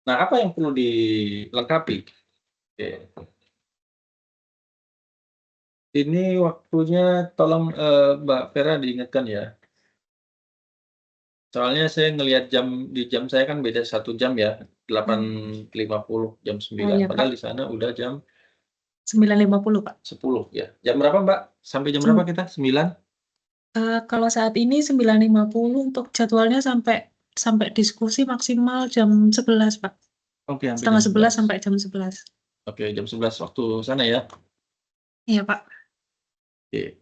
Nah, apa yang perlu dilengkapi? Oke. Ini waktunya tolong Mbak Vera diingatkan ya. Soalnya saya ngelihat di jam saya kan beda 1 jam ya, 8.50 jam 9. iya, Padahal Pak. di sana udah jam 9.50, Pak. 10 ya. Jam berapa Mbak? Sampai jam berapa kita? 9? Kalau saat ini 9.50 untuk jadwalnya sampai diskusi maksimal jam 11, Pak. Oke, sampai Setengah jam 11 11. sampai jam 11. Oke, jam 11 waktu sana ya. Iya, Pak. Oke.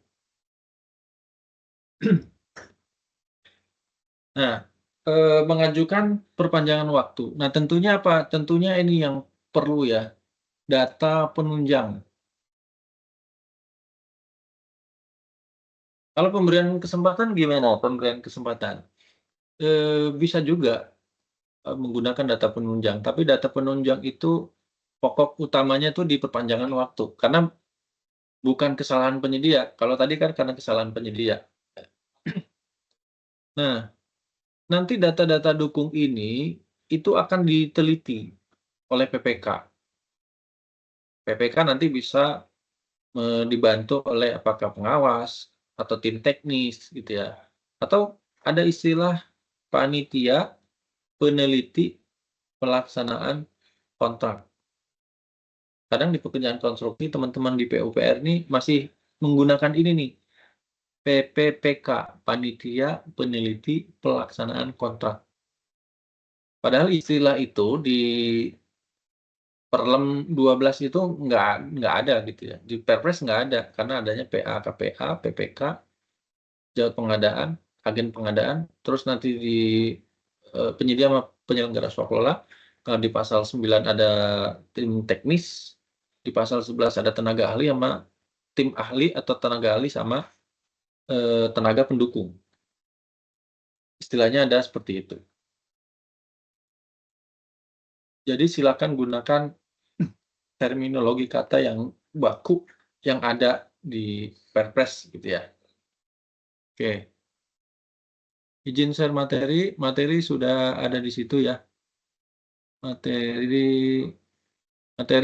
Nah, mengajukan perpanjangan waktu. Nah, tentunya apa? Tentunya ini yang perlu ya, data penunjang. Kalau pemberian kesempatan gimana pemberian kesempatan? Bisa juga menggunakan data penunjang, tapi data penunjang itu pokok utamanya tuh di perpanjangan waktu, karena bukan kesalahan penyedia. Kalau tadi kan karena kesalahan penyedia. Nah, nanti data-data dukung ini itu akan diteliti oleh PPK. PPK nanti bisa dibantu oleh apakah pengawas atau tim teknis gitu ya. Atau ada istilah panitia peneliti pelaksanaan kontrak. Kadang di pekerjaan konstruksi teman-teman di PUPR ini masih menggunakan ini nih, PPPK, Panitia Peneliti Pelaksanaan Kontrak. Padahal istilah itu di Perlem 12 itu nggak ada gitu ya. Di Perpres nggak ada, karena adanya PA, KPA, PPK, jawab pengadaan, agen pengadaan, terus nanti di penyedia sama penyelenggara swaklola. Kalau di pasal 9 ada tim teknis, di pasal 11 ada tenaga ahli sama tim ahli atau tenaga ahli sama tenaga pendukung. Istilahnya ada seperti itu. Jadi silakan gunakan terminologi kata yang baku yang ada di Perpres gitu ya. Oke. Izin share materi sudah ada di situ ya. Materi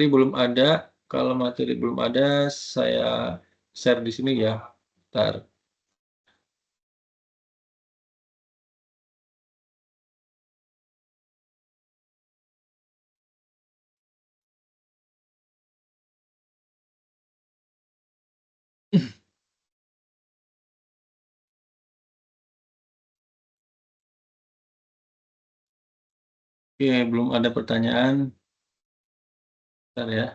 belum ada. Kalau materi belum ada, saya share di sini ya. Bentar. Oke, belum ada pertanyaan. Bentar ya.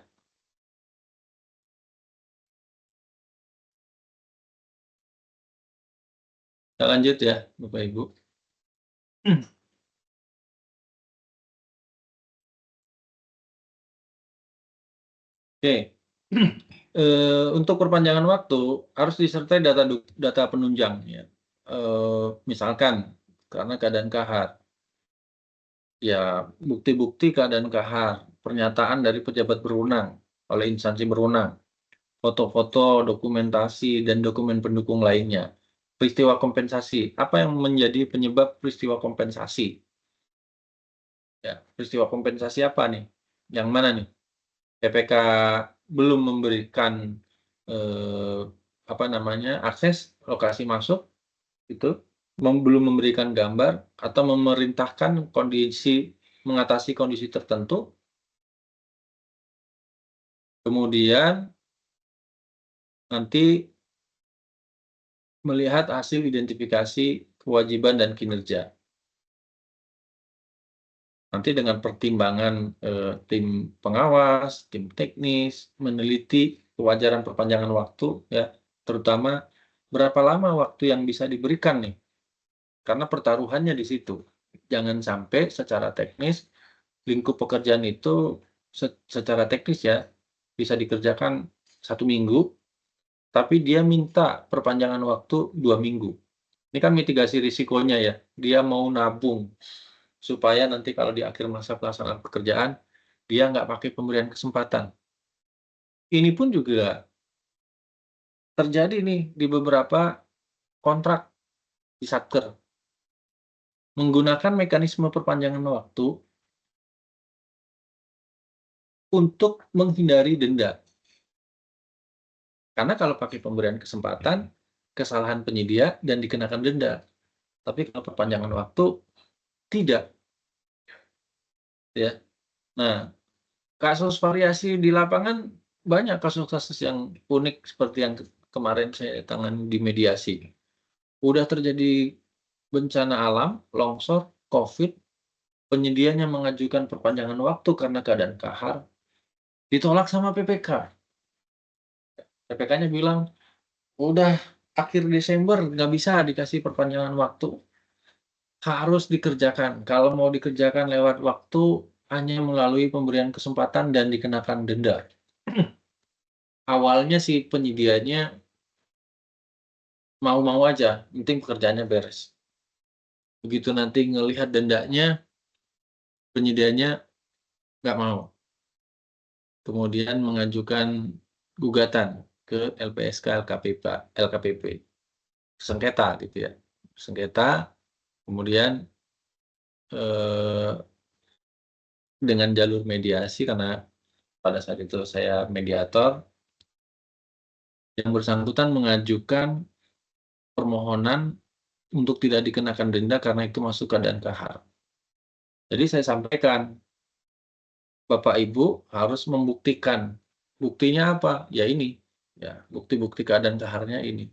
Kita lanjut ya, Bapak Ibu. Oke. Untuk perpanjangan waktu harus disertai data penunjang ya. Misalkan karena keadaan kahar. Ya, bukti-bukti keadaan kahar, pernyataan dari pejabat berwenang oleh instansi berwenang, foto-foto, dokumentasi, dan dokumen pendukung lainnya. Peristiwa kompensasi, apa yang menjadi penyebab peristiwa kompensasi? Ya, peristiwa kompensasi apa nih? Yang mana nih? PPK belum memberikan akses lokasi masuk, itu belum memberikan gambar atau memerintahkan mengatasi kondisi tertentu. Kemudian nanti melihat hasil identifikasi kewajiban dan kinerja. Nanti dengan pertimbangan tim pengawas, tim teknis, meneliti kewajaran perpanjangan waktu, ya, terutama berapa lama waktu yang bisa diberikan nih, karena pertaruhannya di situ. jangan sampai secara teknis lingkup pekerjaan itu secara teknis ya bisa dikerjakan 1 minggu, tapi dia minta perpanjangan waktu 2 minggu. Ini kan mitigasi risikonya ya, dia mau nabung supaya nanti kalau di akhir masa pelaksanaan pekerjaan, dia nggak pakai pemberian kesempatan. Ini pun juga terjadi nih di beberapa kontrak di Satker. Menggunakan mekanisme perpanjangan waktu untuk menghindari denda. Karena kalau pakai pemberian kesempatan, kesalahan penyedia dan dikenakan denda. Tapi kalau perpanjangan waktu, tidak. Ya. Nah, kasus variasi di lapangan banyak kasus-kasus yang unik seperti yang kemarin saya tangani di mediasi. Udah terjadi bencana alam, longsor, COVID, penyedianya mengajukan perpanjangan waktu karena keadaan kahar, ditolak sama PPK. PPK-nya bilang, udah akhir Desember nggak bisa dikasih perpanjangan waktu. Harus dikerjakan. Kalau mau dikerjakan lewat waktu, hanya melalui pemberian kesempatan dan dikenakan denda. Awalnya si penyedianya mau-mau aja, penting pekerjaannya beres. Begitu nanti ngelihat dendanya, penyedianya nggak mau. Kemudian mengajukan gugatan ke LPSK LKPP. Sengketa gitu ya. Sengketa, kemudian dengan jalur mediasi, karena pada saat itu saya mediator, yang bersangkutan mengajukan permohonan untuk tidak dikenakan denda karena itu masuk keadaan kahar. Jadi saya sampaikan, Bapak Ibu harus membuktikan. Buktinya apa? Ya ini, ya bukti-bukti keadaan kaharnya ini.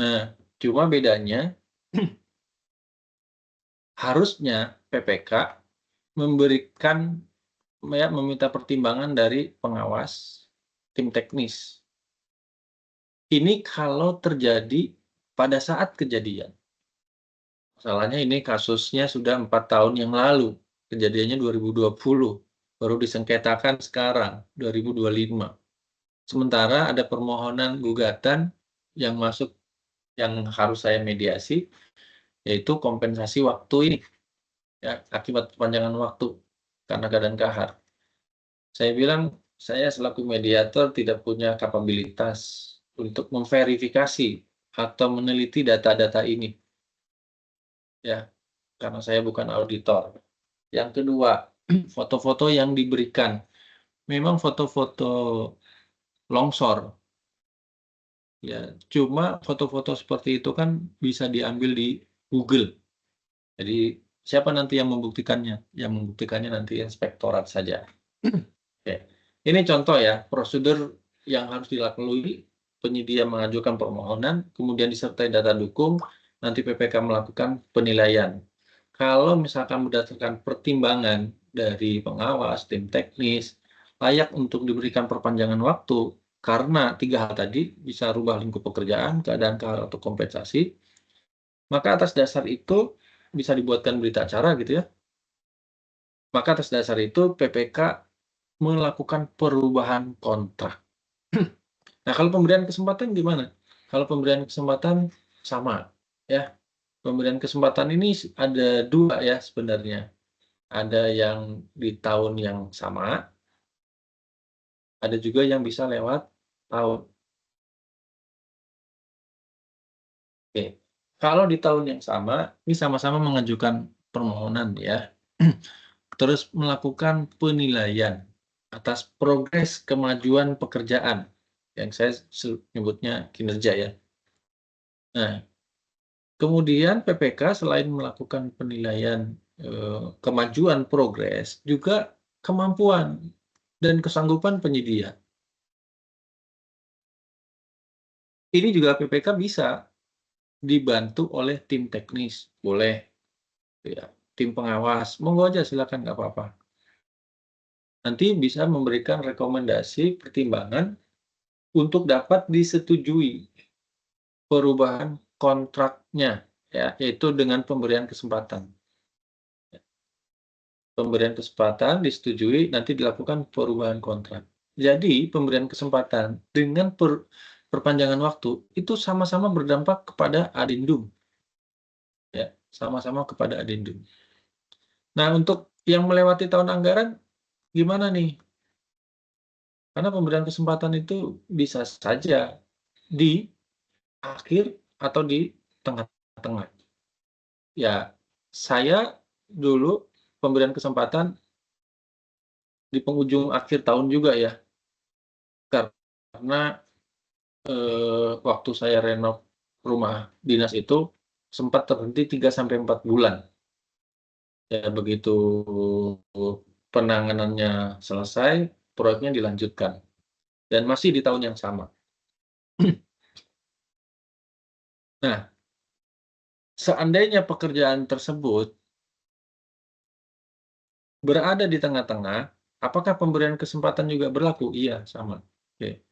Nah, cuma bedanya harusnya PPK memberikan meminta pertimbangan dari pengawas tim teknis. Ini kalau terjadi pada saat kejadian. Masalahnya ini kasusnya sudah 4 tahun yang lalu. Kejadiannya 2020. Baru disengketakan sekarang, 2025. Sementara ada permohonan gugatan yang masuk, yang harus saya mediasi, yaitu kompensasi waktu ini. Ya, akibat perpanjangan waktu karena keadaan kahar. Saya bilang, saya selaku mediator tidak punya kapabilitas untuk memverifikasi atau meneliti data-data ini. Ya, karena saya bukan auditor. Yang kedua, foto-foto yang diberikan. Memang foto-foto longsor. Ya, cuma foto-foto seperti itu kan bisa diambil di Google. Jadi, siapa nanti yang membuktikannya? Yang membuktikannya nanti inspektorat saja. Oke. Ini contoh ya, prosedur yang harus dilalui. Penyedia mengajukan permohonan, kemudian disertai data dukung, nanti PPK melakukan penilaian. Kalau misalkan berdasarkan pertimbangan dari pengawas, tim teknis, layak untuk diberikan perpanjangan waktu, karena 3 hal tadi bisa rubah lingkup pekerjaan, keadaan kahar atau kompensasi, maka atas dasar itu bisa dibuatkan berita acara gitu ya. Maka atas dasar itu PPK melakukan perubahan kontrak. Nah, kalau pemberian kesempatan gimana? Kalau pemberian kesempatan sama, ya. Pemberian kesempatan ini ada 2 ya sebenarnya. Ada yang di tahun yang sama, ada juga yang bisa lewat tahun. Oke, kalau di tahun yang sama, ini sama-sama mengajukan permohonan ya. Terus melakukan penilaian atas progres kemajuan pekerjaan, yang saya sebutnya kinerja ya. Nah, kemudian PPK selain melakukan penilaian kemajuan progres, juga kemampuan dan kesanggupan penyedia. Ini juga PPK bisa dibantu oleh tim teknis, boleh, ya, tim pengawas, monggo aja silakan, nggak apa-apa. Nanti bisa memberikan rekomendasi pertimbangan untuk dapat disetujui perubahan kontraknya ya, yaitu dengan pemberian kesempatan. Pemberian kesempatan disetujui, nanti dilakukan perubahan kontrak. Jadi pemberian kesempatan dengan perpanjangan waktu itu sama-sama berdampak kepada adendum. Ya, sama-sama kepada adendum. Nah, untuk yang melewati tahun anggaran gimana nih? Karena pemberian kesempatan itu bisa saja di akhir atau di tengah-tengah. Ya, saya dulu pemberian kesempatan di penghujung akhir tahun juga ya. Karena waktu saya renov rumah dinas itu sempat terhenti 3-4 bulan. Ya, begitu penanganannya selesai, proyeknya dilanjutkan. Dan masih di tahun yang sama. Nah, seandainya pekerjaan tersebut berada di tengah-tengah, apakah pemberian kesempatan juga berlaku? Iya, sama. Oke.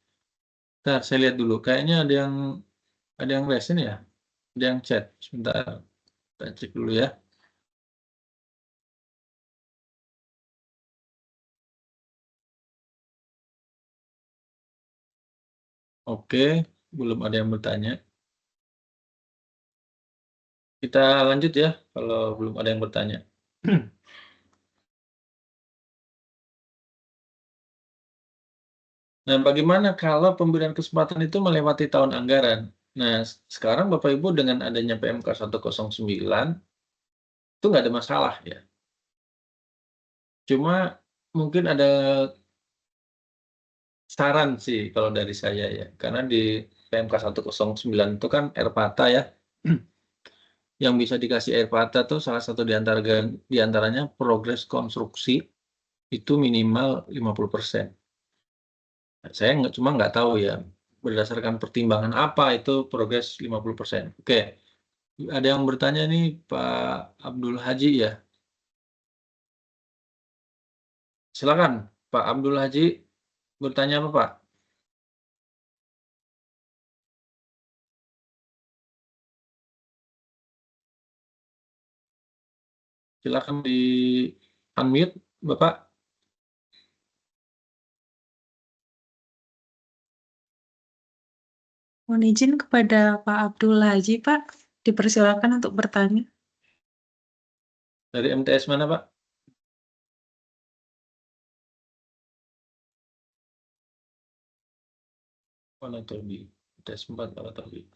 Bentar, saya lihat dulu. Kayaknya ada yang resen ya? Ada yang chat. Sebentar, kita cek dulu ya. Oke, belum ada yang bertanya. Kita lanjut ya, kalau belum ada yang bertanya. Nah, bagaimana kalau pemberian kesempatan itu melewati tahun anggaran? Nah, sekarang Bapak Ibu dengan adanya PMK 109, itu nggak ada masalah ya. Cuma mungkin ada saran sih kalau dari saya ya, karena di PMK 109 itu kan Erpata ya, yang bisa dikasih Erpata tuh salah satu di antaranya progres konstruksi itu minimal 50%. Saya nggak tahu ya, berdasarkan pertimbangan apa itu progres 50%. Oke, ada yang bertanya nih Pak Abdul Haji ya. Silakan Pak Abdul Haji, bertanya apa Pak? Silakan di unmute Bapak. Mohon izin kepada Pak Abdul Haji, Pak. Dipersilakan untuk bertanya. Dari MTS mana Pak? Mana Tobi? MTS 4 apa Tobi?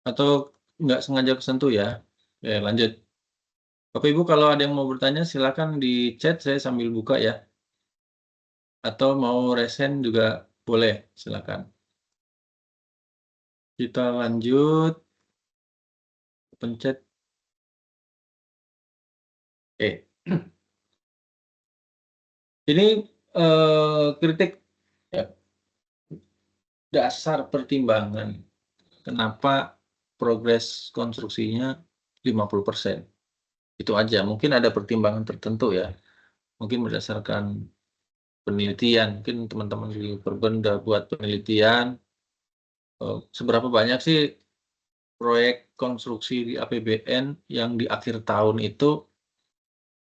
Atau nggak sengaja kesentuh ya? Ya, lanjut. Bapak Ibu kalau ada yang mau bertanya silakan di chat, saya sambil buka ya. Atau mau resen juga boleh, silakan. Kita lanjut. Pencet. Oke. Ini kritik ya, dasar pertimbangan kenapa progres konstruksinya 50%. Itu aja, mungkin ada pertimbangan tertentu ya. Mungkin berdasarkan penelitian, mungkin teman-teman di Perbenda buat penelitian seberapa banyak sih proyek konstruksi di APBN yang di akhir tahun itu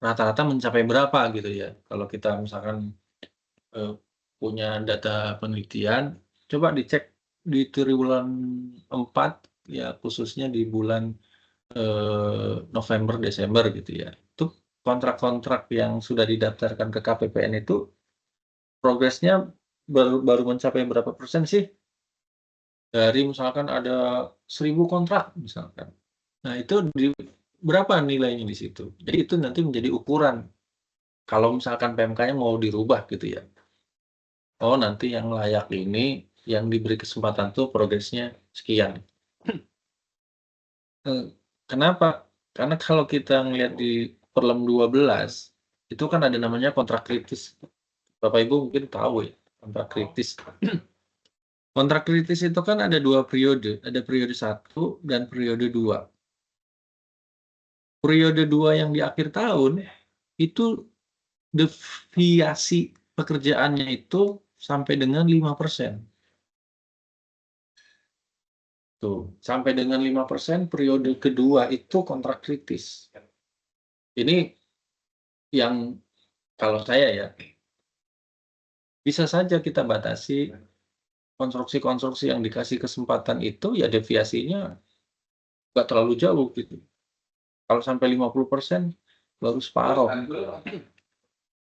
rata-rata mencapai berapa gitu ya. Kalau kita misalkan punya data penelitian, coba dicek di triwulan 4 ya, khususnya di bulan November, Desember gitu ya. Itu kontrak-kontrak yang sudah didaftarkan ke KPPN itu progresnya baru mencapai berapa persen sih? Dari misalkan ada 1000 kontrak misalkan. Nah, itu berapa nilainya di situ? Jadi itu nanti menjadi ukuran kalau misalkan PMK-nya mau dirubah gitu ya. Oh, nanti yang layak ini yang diberi kesempatan tuh progresnya sekian. Kenapa? Karena kalau kita ngelihat di Perlem 12 itu kan ada namanya kontrak kritis. Bapak Ibu mungkin tahu ya, kontrak kritis. Kontrak kritis itu kan ada 2 periode, ada periode 1 dan periode 2. Periode 2 yang di akhir tahun itu deviasi pekerjaannya itu sampai dengan 5%. Tuh, sampai dengan 5% periode kedua itu kontrak kritis. Ini yang kalau saya ya, bisa saja kita batasi konstruksi-konstruksi yang dikasih kesempatan itu ya deviasinya nggak terlalu jauh gitu. Kalau sampai 50% baru separuh.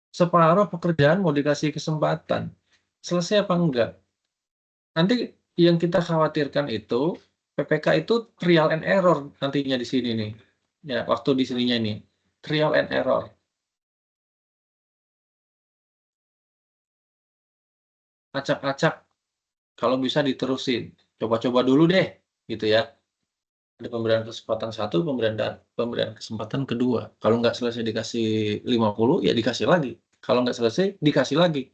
Separuh pekerjaan mau dikasih kesempatan. Selesai apa enggak? Nanti yang kita khawatirkan itu PPK itu trial and error nantinya di sini nih. Ya, waktu di sininya ini. Trial and error. Acak-acak kalau bisa diterusin. Coba-coba dulu deh, gitu ya. Ada pemberian kesempatan satu, pemberian kesempatan kedua. Kalau nggak selesai dikasih 50, ya dikasih lagi. Kalau nggak selesai, dikasih lagi.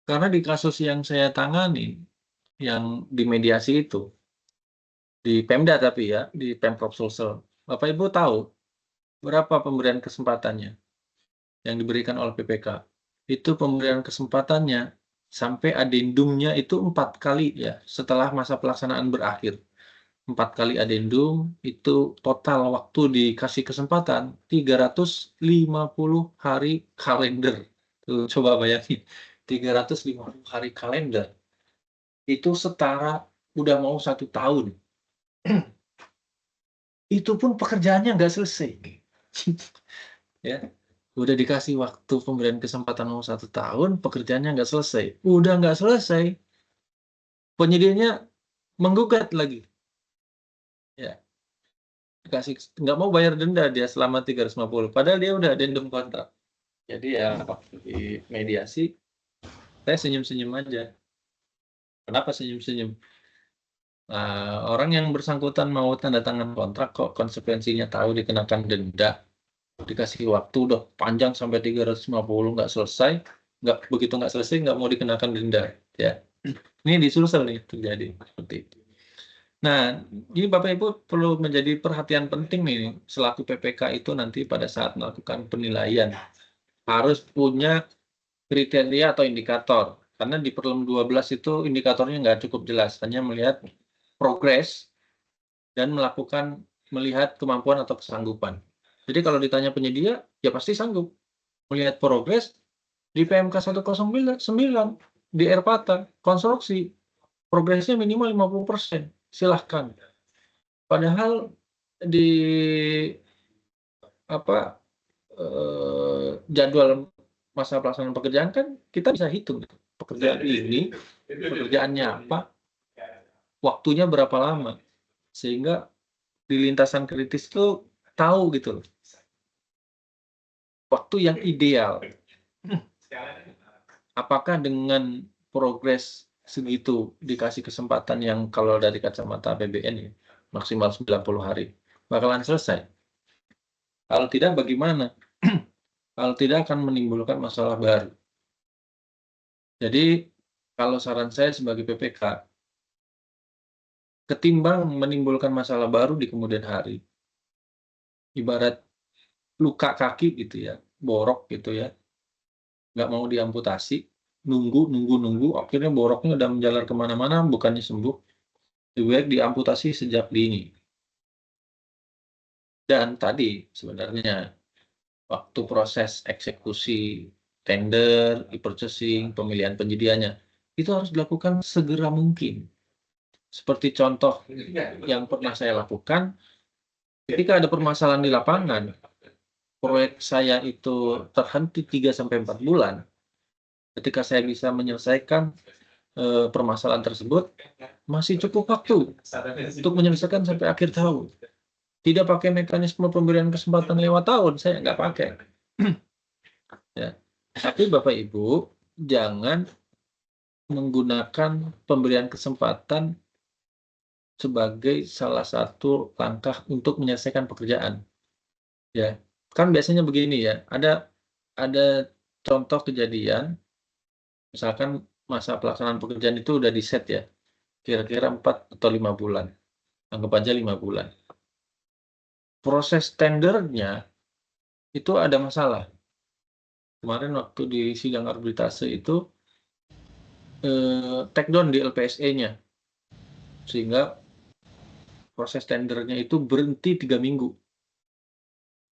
Karena di kasus yang saya tangani, yang di mediasi itu, di Pemda tapi ya, di Pemprov Sulsel, Bapak Ibu tahu berapa pemberian kesempatannya yang diberikan oleh PPK? Itu pemberian kesempatannya sampai adendumnya itu 4 kali ya, setelah masa pelaksanaan berakhir. 4 kali adendum, itu total waktu dikasih kesempatan 350 hari kalender. Tuh, coba bayangin, 350 hari kalender. Itu setara udah mau 1 tahun. Itu pun pekerjaannya nggak selesai. Ya, udah dikasih waktu pemberian kesempatan mau 1 tahun, pekerjaannya nggak selesai. Udah nggak selesai, penyedianya menggugat lagi. Ya, dikasih nggak mau bayar denda dia selama 350, padahal dia udah addendum kontrak. Jadi ya waktu di mediasi saya senyum-senyum aja. Kenapa senyum-senyum? Nah, orang yang bersangkutan mau tanda tangan kontrak kok konsekuensinya tahu dikenakan denda, dikasih waktu udah panjang sampai 350 nggak selesai, nggak selesai nggak mau dikenakan denda, ya. Ini di Sulsel nih terjadi seperti itu. Nah, ini Bapak Ibu perlu menjadi perhatian penting nih selaku PPK itu nanti pada saat melakukan penilaian harus punya kriteria atau indikator. Karena di Perlem 12 itu indikatornya nggak cukup jelas, hanya melihat progres dan melihat kemampuan atau kesanggupan. Jadi kalau ditanya penyedia, ya pasti sanggup. Melihat progres di PMK 109, di Erpata, konstruksi, progresnya minimal 50%. Silahkan. Padahal di jadwal masa pelaksanaan pekerjaan kan kita bisa hitung pekerjaan ini, pekerjaannya apa, waktunya berapa lama, sehingga di lintasan kritis itu tahu gitu loh, waktu yang ideal. Apakah dengan progres segitu dikasih kesempatan yang kalau dari kacamata APBN ya, maksimal 90 hari, bakalan selesai? Kalau tidak bagaimana? Kalau tidak akan menimbulkan masalah baru. Jadi kalau saran saya sebagai PPK, ketimbang menimbulkan masalah baru di kemudian hari, ibarat luka kaki gitu ya, borok gitu ya, nggak mau diamputasi, nunggu, akhirnya boroknya udah menjalar kemana-mana, bukannya sembuh, lebih baik diamputasi sejak dini. Dan tadi sebenarnya waktu proses eksekusi tender, e-purchasing, pemilihan penyedianya, itu harus dilakukan segera mungkin. Seperti contoh yang pernah saya lakukan, ketika ada permasalahan di lapangan, proyek saya itu terhenti 3-4 bulan, ketika saya bisa menyelesaikan permasalahan tersebut, masih cukup waktu untuk menyelesaikan sampai akhir tahun. Tidak pakai mekanisme pemberian kesempatan lewat tahun, saya nggak pakai. Ya. Tapi Bapak Ibu, jangan menggunakan pemberian kesempatan sebagai salah satu langkah untuk menyelesaikan pekerjaan. Ya, kan biasanya begini ya, ada contoh kejadian, misalkan masa pelaksanaan pekerjaan itu udah di-set ya, kira-kira 4 atau 5 bulan. Anggap aja 5 bulan. Proses tendernya itu ada masalah. Kemarin waktu di sidang arbitrase itu take down di LPSE-nya, sehingga proses tendernya itu berhenti 3 minggu.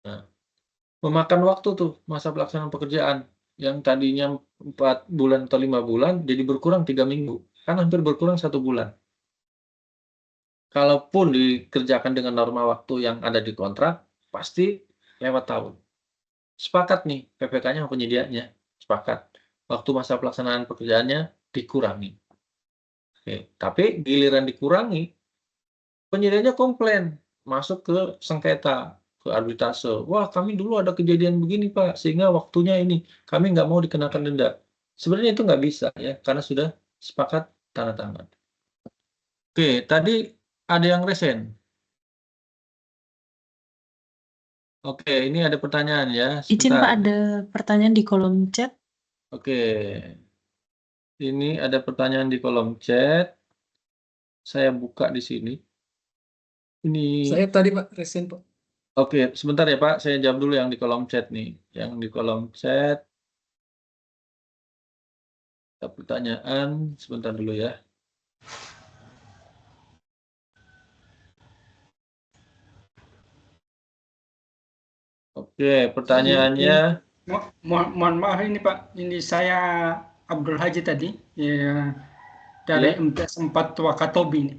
Nah, memakan waktu tuh masa pelaksanaan pekerjaan yang tadinya 4 bulan atau 5 bulan jadi berkurang 3 minggu, kan hampir berkurang 1 bulan. Kalaupun dikerjakan dengan norma waktu yang ada di kontrak, pasti lewat tahun. Sepakat nih PPK-nya sama penyediaannya, sepakat. Waktu masa pelaksanaan pekerjaannya dikurangi. Oke, tapi giliran dikurangi, penyediaannya komplain, masuk ke sengketa, ke arbitrase. Wah, kami dulu ada kejadian begini, Pak, sehingga waktunya ini. Kami nggak mau dikenakan denda. Sebenarnya itu nggak bisa, ya, karena sudah sepakat tanda tangan. Oke, tadi ada yang resen. Oke, ini ada pertanyaan ya. Izin Pak, Sebentar. ada pertanyaan di kolom chat. Oke, ini ada pertanyaan di kolom chat. Saya buka di sini. Ini. Saya tadi Pak, resen Pak. Oke, sebentar ya Pak. Saya jawab dulu yang di kolom chat nih. Yang di kolom chat. Ada pertanyaan. Sebentar dulu ya. Oke, pertanyaannya. Mohon maaf ini Pak, ini saya Abdul Haji tadi, ya, dari Ya. MTS 4 Wakatobi ini.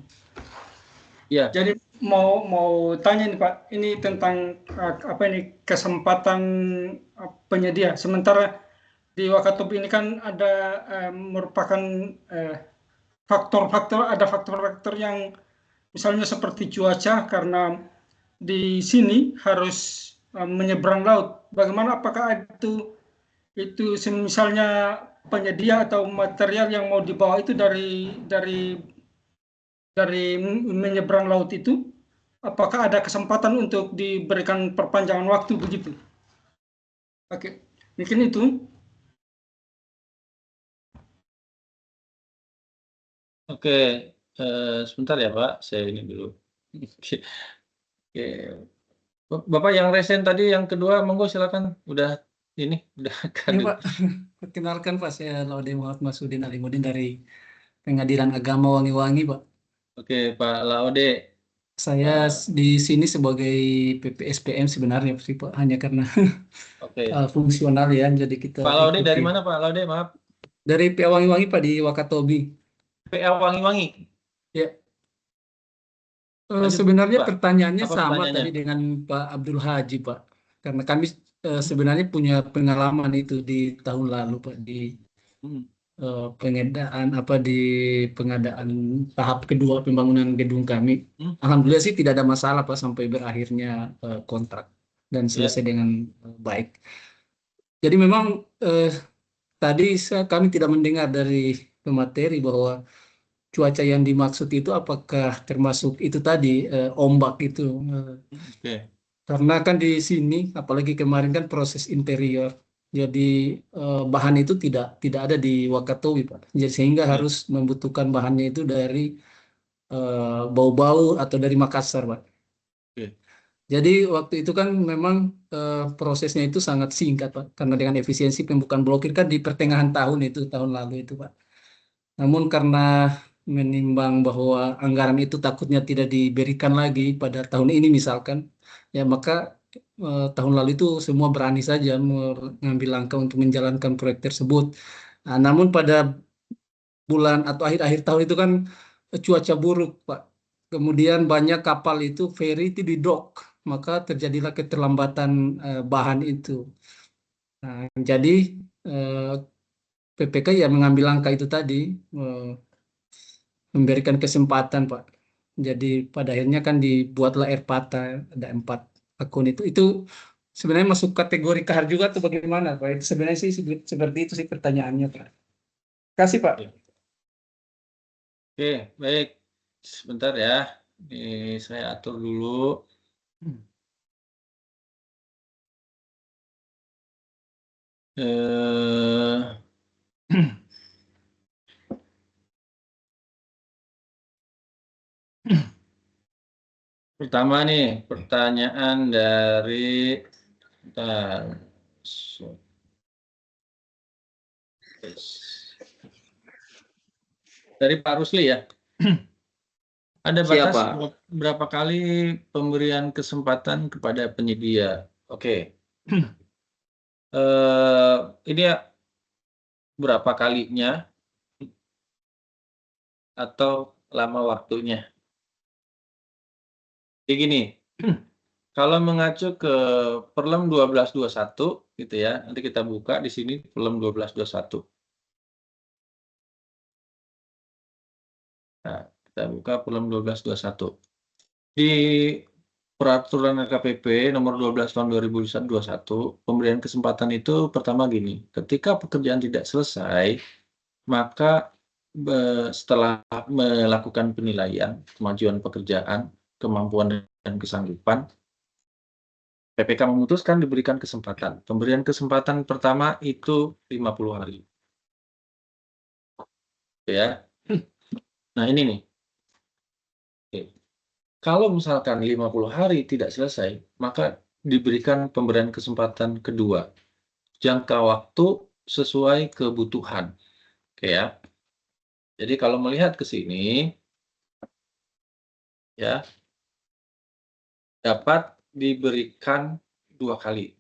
Ya. Jadi mau tanya nih Pak, ini tentang apa ini kesempatan penyedia. Sementara di Wakatobi ini kan ada merupakan faktor-faktor yang misalnya seperti cuaca, karena di sini harus menyeberang laut. Bagaimana, apakah itu misalnya penyedia atau material yang mau dibawa itu dari menyeberang laut itu, apakah ada kesempatan untuk diberikan perpanjangan waktu begitu? Oke, mungkin itu. Oke, sebentar ya Pak. Saya ini dulu. Oke. Bapak yang resen tadi, yang kedua, monggo silakan. Udah ini, udah Ya Pak, perkenalkan Pak, saya Laude Muhammad Masudin Alimudin dari Pengadilan Agama Wangi-Wangi Pak. Oke, Pak Laude. Saya di sini sebagai PPSPM sebenarnya sih Pak, hanya karena fungsional ya, jadi kita Pak Laude ikuti. dari mana Pak Laude, maaf? Dari PA Wangi-Wangi Pak, di Wakatobi. PA Wangi-Wangi? Ya. Sebenarnya Pak. pertanyaannya Apa sama pertanyaannya? tadi dengan Pak Abdul Haji Pak, karena kami sebenarnya punya pengalaman itu di tahun lalu Pak, di pengadaan tahap kedua pembangunan gedung kami. Alhamdulillah sih tidak ada masalah Pak sampai berakhirnya kontrak dan selesai dengan baik. Jadi memang tadi kami tidak mendengar dari pemateri bahwa cuaca yang dimaksud itu apakah termasuk itu tadi ombak itu. Karena kan di sini apalagi kemarin kan proses interior. Jadi bahan itu tidak ada di Wakatobi Pak. Jadi sehingga harus membutuhkan bahannya itu dari Bau-Bau atau dari Makassar Pak. Jadi waktu itu kan memang prosesnya itu sangat singkat Pak. Karena dengan efisiensi pembukaan blokir kan di pertengahan tahun itu, tahun lalu itu Pak. Namun karena menimbang bahwa anggaran itu takutnya tidak diberikan lagi pada tahun ini misalkan, ya maka tahun lalu itu semua berani saja mengambil langkah untuk menjalankan proyek tersebut. Nah, namun pada bulan atau akhir-akhir tahun itu kan cuaca buruk Pak. Kemudian banyak kapal itu feri itu di dock, maka terjadilah keterlambatan bahan itu. Nah, jadi PPK ya mengambil langkah itu tadi, memberikan kesempatan Pak. Jadi pada akhirnya kan dibuatlah Erpata, ada 4 akun itu sebenarnya masuk kategori kahar juga atau bagaimana Pak? Sebenarnya sih seperti itu sih pertanyaannya Pak. Kasih Pak. Oke, baik. Sebentar ya. Ini saya atur dulu. Pertama nih, pertanyaan dari Dari Pak Rusli ya. Ada Siap, batas Pak. berapa kali pemberian kesempatan kepada penyedia. Oke. Ini ya berapa kalinya atau lama waktunya. Jadi gini, kalau mengacu ke Perlem 1221 gitu ya, nanti kita buka di sini Perlem 1221. Nah, kita buka Perlem 1221. Di Peraturan LKPP nomor 12 tahun 2021, pemberian kesempatan itu pertama gini, ketika pekerjaan tidak selesai, maka setelah melakukan penilaian kemajuan pekerjaan, kemampuan dan kesanggupan, PPK memutuskan diberikan kesempatan. Pemberian kesempatan pertama itu 50 hari. Ya. Nah, ini nih. Oke. Kalau misalkan 50 hari tidak selesai, maka diberikan pemberian kesempatan kedua. Jangka waktu sesuai kebutuhan. Oke ya. Jadi kalau melihat ke sini, ya, dapat diberikan 2 kali.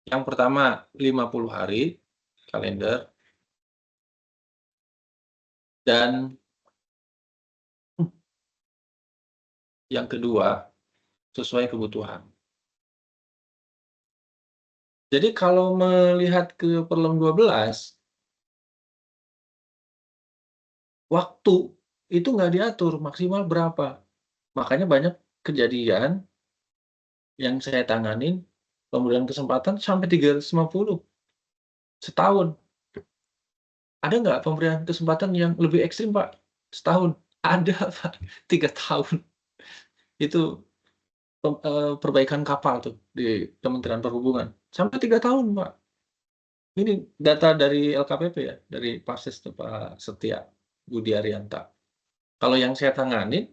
Yang pertama 50 hari kalender, dan yang kedua sesuai kebutuhan. Jadi kalau melihat ke Perlem 12, waktu itu nggak diatur maksimal berapa. Makanya banyak kejadian yang saya tanganin pemberian kesempatan sampai 350 setahun. Ada nggak pemberian kesempatan yang lebih ekstrim, Pak? Setahun? Ada, Pak. 3 tahun. Itu perbaikan kapal tuh di Kementerian Perhubungan. Sampai 3 tahun, Pak. Ini data dari LKPP ya, dari Pases Pak Setia Budi Arianta. Kalau yang saya tangani,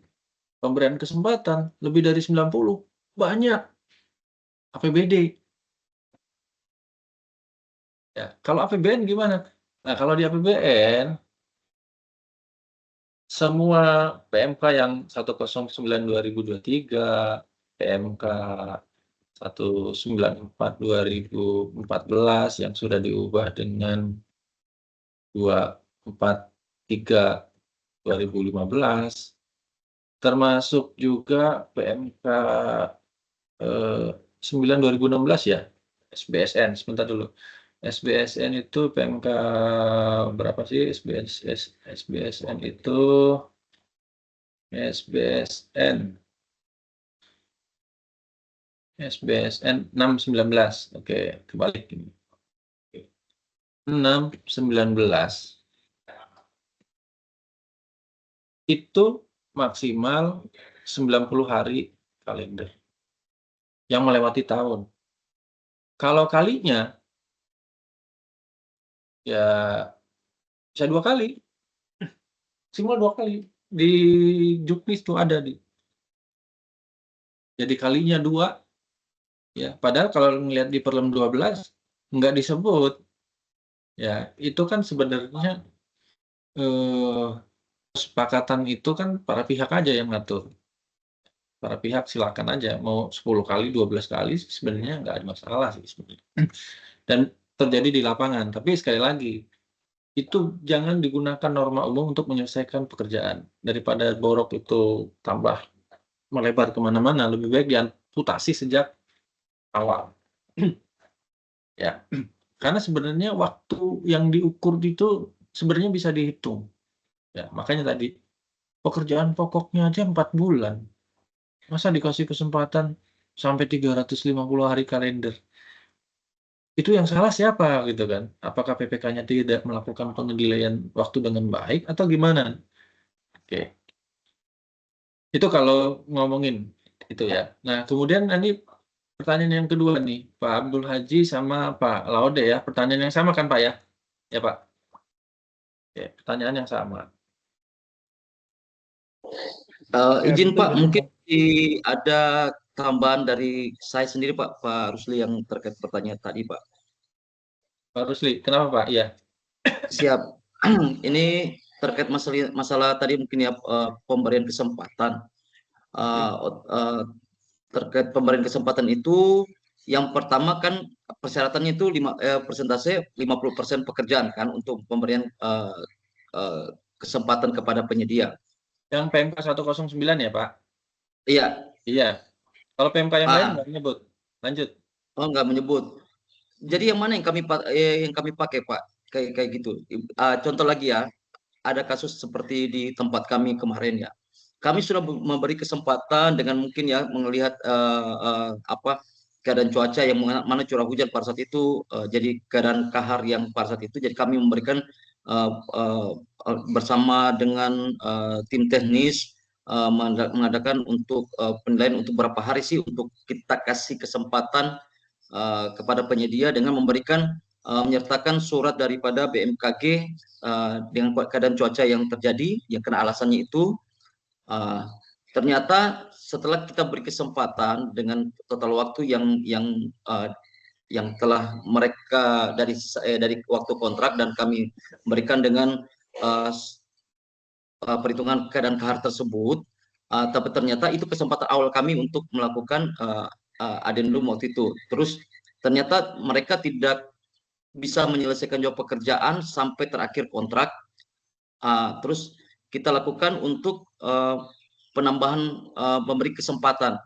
pemberian kesempatan lebih dari 90. Banyak. APBD. Ya, kalau APBN gimana? Nah, kalau di APBN, semua PMK yang 109/2023, PMK 194/2014 yang sudah diubah dengan 243/2015, termasuk juga PMK 9/2016 ya, SBSN. Sebentar dulu. SBSN itu PMK berapa sih? SBSN itu SBSN 6/19. Oke, kebalik ini. 6/19 itu maksimal 90 hari kalender yang melewati tahun. Kalau kalinya ya bisa 2 kali. Maksimal 2 kali. Di Juknis tuh ada di. Jadi kalinya 2. Ya, padahal kalau ngelihat di Perlem 12 nggak disebut. Ya, itu kan sebenarnya kesepakatan itu kan para pihak aja yang ngatur. Para pihak silakan aja mau 10 kali, 12 kali sebenarnya nggak ada masalah sih sebenarnya. Dan terjadi di lapangan. Tapi sekali lagi, itu jangan digunakan norma umum untuk menyelesaikan pekerjaan. Daripada borok itu tambah melebar kemana-mana, lebih baik diamputasi sejak awal. Ya, karena sebenarnya waktu yang diukur itu sebenarnya bisa dihitung. Ya, makanya tadi pekerjaan pokoknya aja 4 bulan. Masa dikasih kesempatan sampai 350 hari kalender? Itu yang salah siapa gitu kan? Apakah PPK-nya tidak melakukan penilaian waktu dengan baik atau gimana? Oke. Itu kalau ngomongin itu ya. Nah, kemudian ini pertanyaan yang kedua nih, Pak Abdul Haji sama Pak Laude ya. Pertanyaan yang sama kan, Pak ya? Ya, Pak. Oke, pertanyaan yang sama. Izin Pak, mungkin ada tambahan dari saya sendiri Pak Rusli yang terkait pertanyaan tadi Pak. Pak Rusli, kenapa Pak? Iya. Siap. Ini terkait masalah tadi mungkin ya pemberian kesempatan. Terkait pemberian kesempatan itu yang pertama kan persyaratannya itu persentase 50% pekerjaan kan untuk pemberian kesempatan kepada penyedia. Yang PMK 109 ya Pak? Iya. Iya. Kalau PMK yang lain nggak menyebut. Lanjut. Oh, nggak menyebut. Jadi yang mana yang kami pakai Pak? Kayak gitu. Contoh lagi ya, ada kasus seperti di tempat kami kemarin ya. Kami sudah memberi kesempatan dengan mungkin ya melihat keadaan cuaca yang mana curah hujan pada saat itu, jadi keadaan kahar yang pada saat itu. Jadi kami memberikan bersama dengan tim teknis mengadakan untuk penilaian untuk berapa hari sih untuk kita kasih kesempatan kepada penyedia dengan memberikan menyertakan surat daripada BMKG dengan keadaan cuaca yang terjadi yang kena alasannya itu. Ternyata setelah kita beri kesempatan dengan total waktu yang telah mereka dari waktu kontrak dan kami berikan dengan perhitungan keadaan kahar tersebut, tapi ternyata itu kesempatan awal kami untuk melakukan adendum waktu itu. Terus ternyata mereka tidak bisa menyelesaikan jawab pekerjaan sampai terakhir kontrak. Terus kita lakukan untuk penambahan memberi kesempatan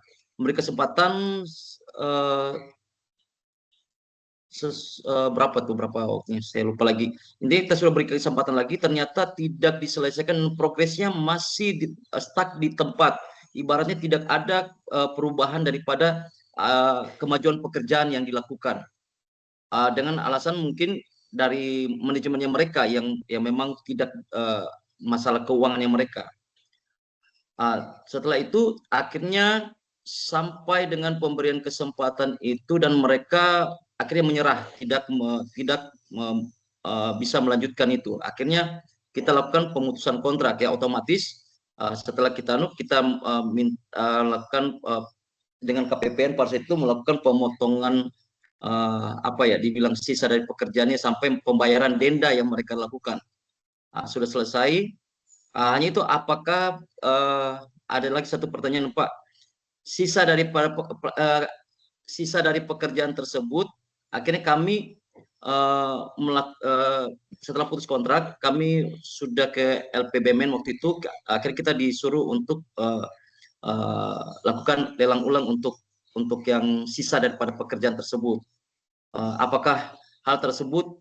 berapa waktunya saya lupa lagi. Ini kita sudah beri kesempatan lagi, ternyata tidak diselesaikan, progresnya masih stuck di tempat. Ibaratnya tidak ada perubahan daripada kemajuan pekerjaan yang dilakukan. Dengan alasan mungkin dari manajemennya mereka yang memang tidak masalah keuangannya mereka. Setelah itu akhirnya sampai dengan pemberian kesempatan itu dan mereka akhirnya menyerah, tidak bisa melanjutkan itu. Akhirnya kita lakukan pemutusan kontrak ya, otomatis setelah kita lakukan dengan KPPN pada saat itu melakukan pemotongan dibilang sisa dari pekerjaannya sampai pembayaran denda yang mereka lakukan. Sudah selesai. Hanya itu, apakah ada lagi satu pertanyaan Pak? Sisa dari pekerjaan tersebut, akhirnya kami setelah putus kontrak, kami sudah ke LPBMN waktu itu. Akhirnya kita disuruh untuk lakukan lelang ulang untuk yang sisa daripada pekerjaan tersebut. Apakah hal tersebut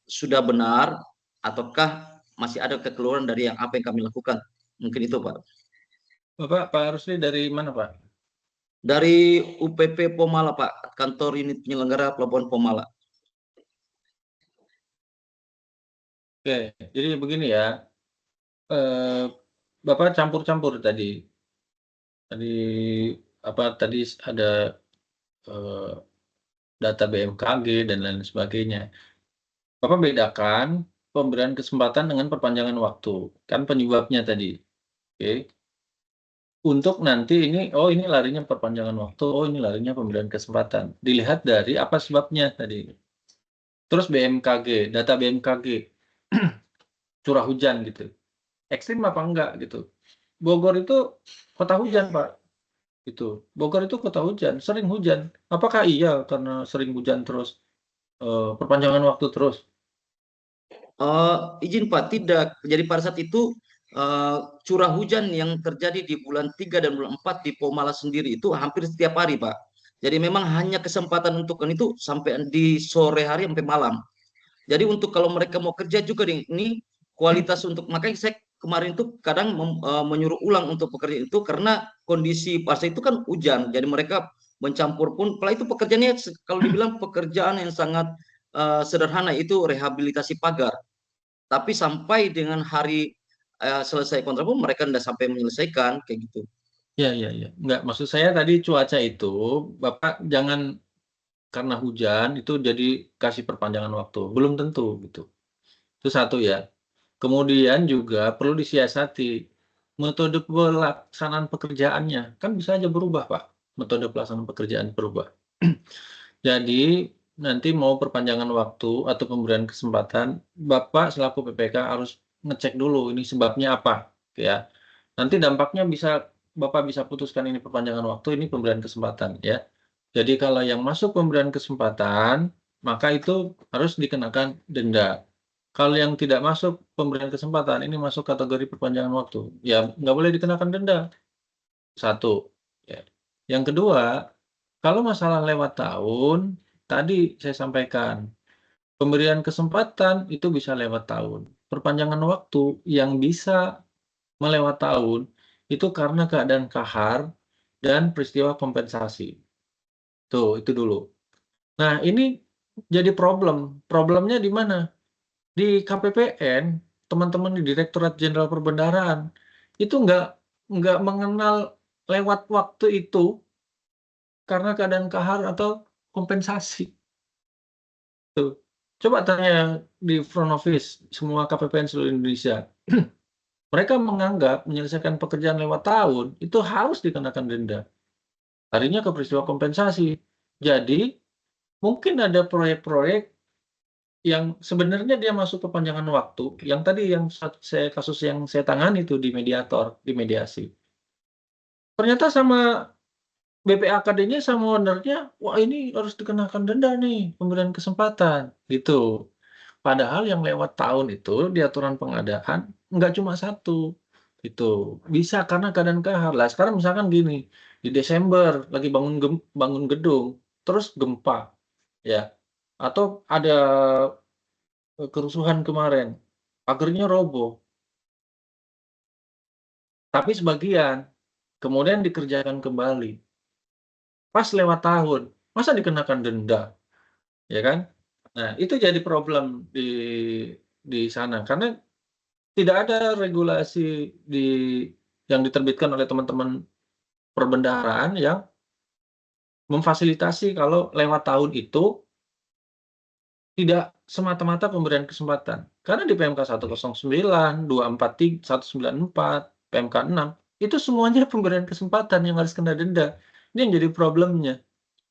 sudah benar ataukah masih ada kekeluaran dari apa yang kami lakukan? Mungkin itu Pak. Pak Rusli dari mana Pak? Dari UPP Pomala Pak, kantor unit penyelenggara pelabuhan Pomala. Oke, jadi begini ya, Bapak campur-campur tadi ada data BMKG dan lain sebagainya. Bapak bedakan pemberian kesempatan dengan perpanjangan waktu, kan penyebabnya tadi. Oke. Untuk nanti ini larinya perpanjangan waktu, ini larinya pemberian kesempatan. Dilihat dari apa sebabnya tadi. Terus BMKG, data BMKG, curah hujan gitu. Ekstrim apa enggak gitu. Bogor itu kota hujan Pak. Gitu. Bogor itu kota hujan, sering hujan. Apakah iya karena sering hujan terus perpanjangan waktu terus? Izin Pak, tidak. Jadi pada saat itu curah hujan yang terjadi di bulan 3 dan bulan 4 di Pomala sendiri itu hampir setiap hari Pak. Jadi memang hanya kesempatan untuk itu sampai di sore hari sampai malam. Jadi untuk kalau mereka mau kerja juga ini kualitas untuk, makanya saya kemarin itu kadang menyuruh ulang untuk pekerja itu karena kondisi pas itu kan hujan. Jadi mereka mencampur pun, kalau itu pekerjaannya kalau dibilang pekerjaan yang sangat sederhana, itu rehabilitasi pagar. Tapi sampai dengan hari selesai kontrak pun mereka tidak sampai menyelesaikan kayak gitu. Ya. Enggak, maksud saya tadi cuaca itu, Bapak jangan karena hujan itu jadi kasih perpanjangan waktu. Belum tentu gitu. Itu satu ya. Kemudian juga perlu disiasati metode pelaksanaan pekerjaannya. Kan bisa aja berubah, Pak. Metode pelaksanaan pekerjaan berubah. Jadi nanti mau perpanjangan waktu atau pemberian kesempatan, Bapak selaku PPK harus ngecek dulu ini sebabnya apa, ya. Nanti dampaknya Bapak bisa putuskan ini perpanjangan waktu, ini pemberian kesempatan, ya. Jadi kalau yang masuk pemberian kesempatan, maka itu harus dikenakan denda. Kalau yang tidak masuk pemberian kesempatan, ini masuk kategori perpanjangan waktu, ya nggak boleh dikenakan denda. Satu, ya. Yang kedua, kalau masalah lewat tahun, tadi saya sampaikan, pemberian kesempatan itu bisa lewat tahun. Perpanjangan waktu yang bisa melewat tahun itu karena keadaan kahar dan peristiwa kompensasi. Tuh, itu dulu. Nah, ini jadi problem. Problemnya di mana? Di KPPN, teman-teman di Direktorat Jenderal Perbendaharaan itu nggak mengenal lewat waktu itu karena keadaan kahar atau kompensasi. Tuh. Coba tanya di front office semua KPPN seluruh Indonesia. Mereka menganggap menyelesaikan pekerjaan lewat tahun itu harus dikenakan denda. Larinya ke peristiwa kompensasi. Jadi, mungkin ada proyek-proyek yang sebenarnya dia masuk perpanjangan waktu, yang tadi kasus yang saya tangani itu di mediator, di mediasi. Ternyata sama BPAKD-nya sama owner-nya, wah ini harus dikenakan denda nih, pemberian kesempatan, gitu. Padahal yang lewat tahun itu di aturan pengadaan nggak cuma satu, itu bisa karena keadaan kahar. Lah sekarang misalkan gini, di Desember lagi bangun gedung, terus gempa, ya, atau ada kerusuhan kemarin, pagernya roboh, tapi sebagian kemudian dikerjakan kembali. Pas lewat tahun, masa dikenakan denda, ya kan? Nah, itu jadi problem di sana karena tidak ada regulasi yang diterbitkan oleh teman-teman perbendaharaan yang memfasilitasi kalau lewat tahun itu tidak semata-mata pemberian kesempatan. Karena di PMK 109, 243, 194, PMK 6, itu semuanya pemberian kesempatan yang harus kena denda. Ini yang jadi problemnya.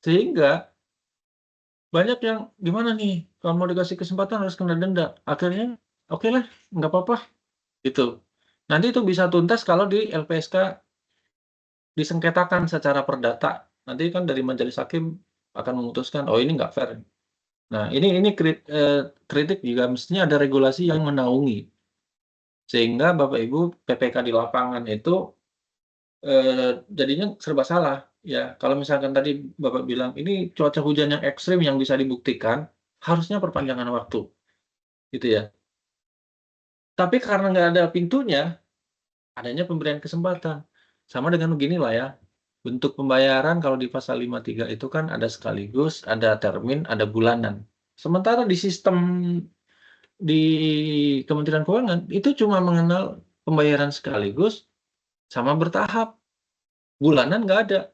Sehingga banyak yang gimana nih, kalau mau dikasih kesempatan harus kena denda. Akhirnya, oke lah, nggak apa-apa. Gitu. Nanti itu bisa tuntas kalau di LPSK disengketakan secara perdata. Nanti kan dari majelis hakim akan memutuskan, oh ini nggak fair. Nah, ini kritik juga mestinya ada regulasi yang menaungi. Sehingga Bapak Ibu PPK di lapangan itu jadinya serba salah. Ya, kalau misalkan tadi Bapak bilang ini cuaca hujan yang ekstrim yang bisa dibuktikan, harusnya perpanjangan waktu, gitu ya. Tapi karena nggak ada pintunya, adanya pemberian kesempatan. Sama dengan beginilah ya, bentuk pembayaran kalau di pasal 53 itu kan ada sekaligus, ada termin, ada bulanan. Sementara di sistem di Kementerian Keuangan itu cuma mengenal pembayaran sekaligus sama bertahap. Bulanan nggak ada.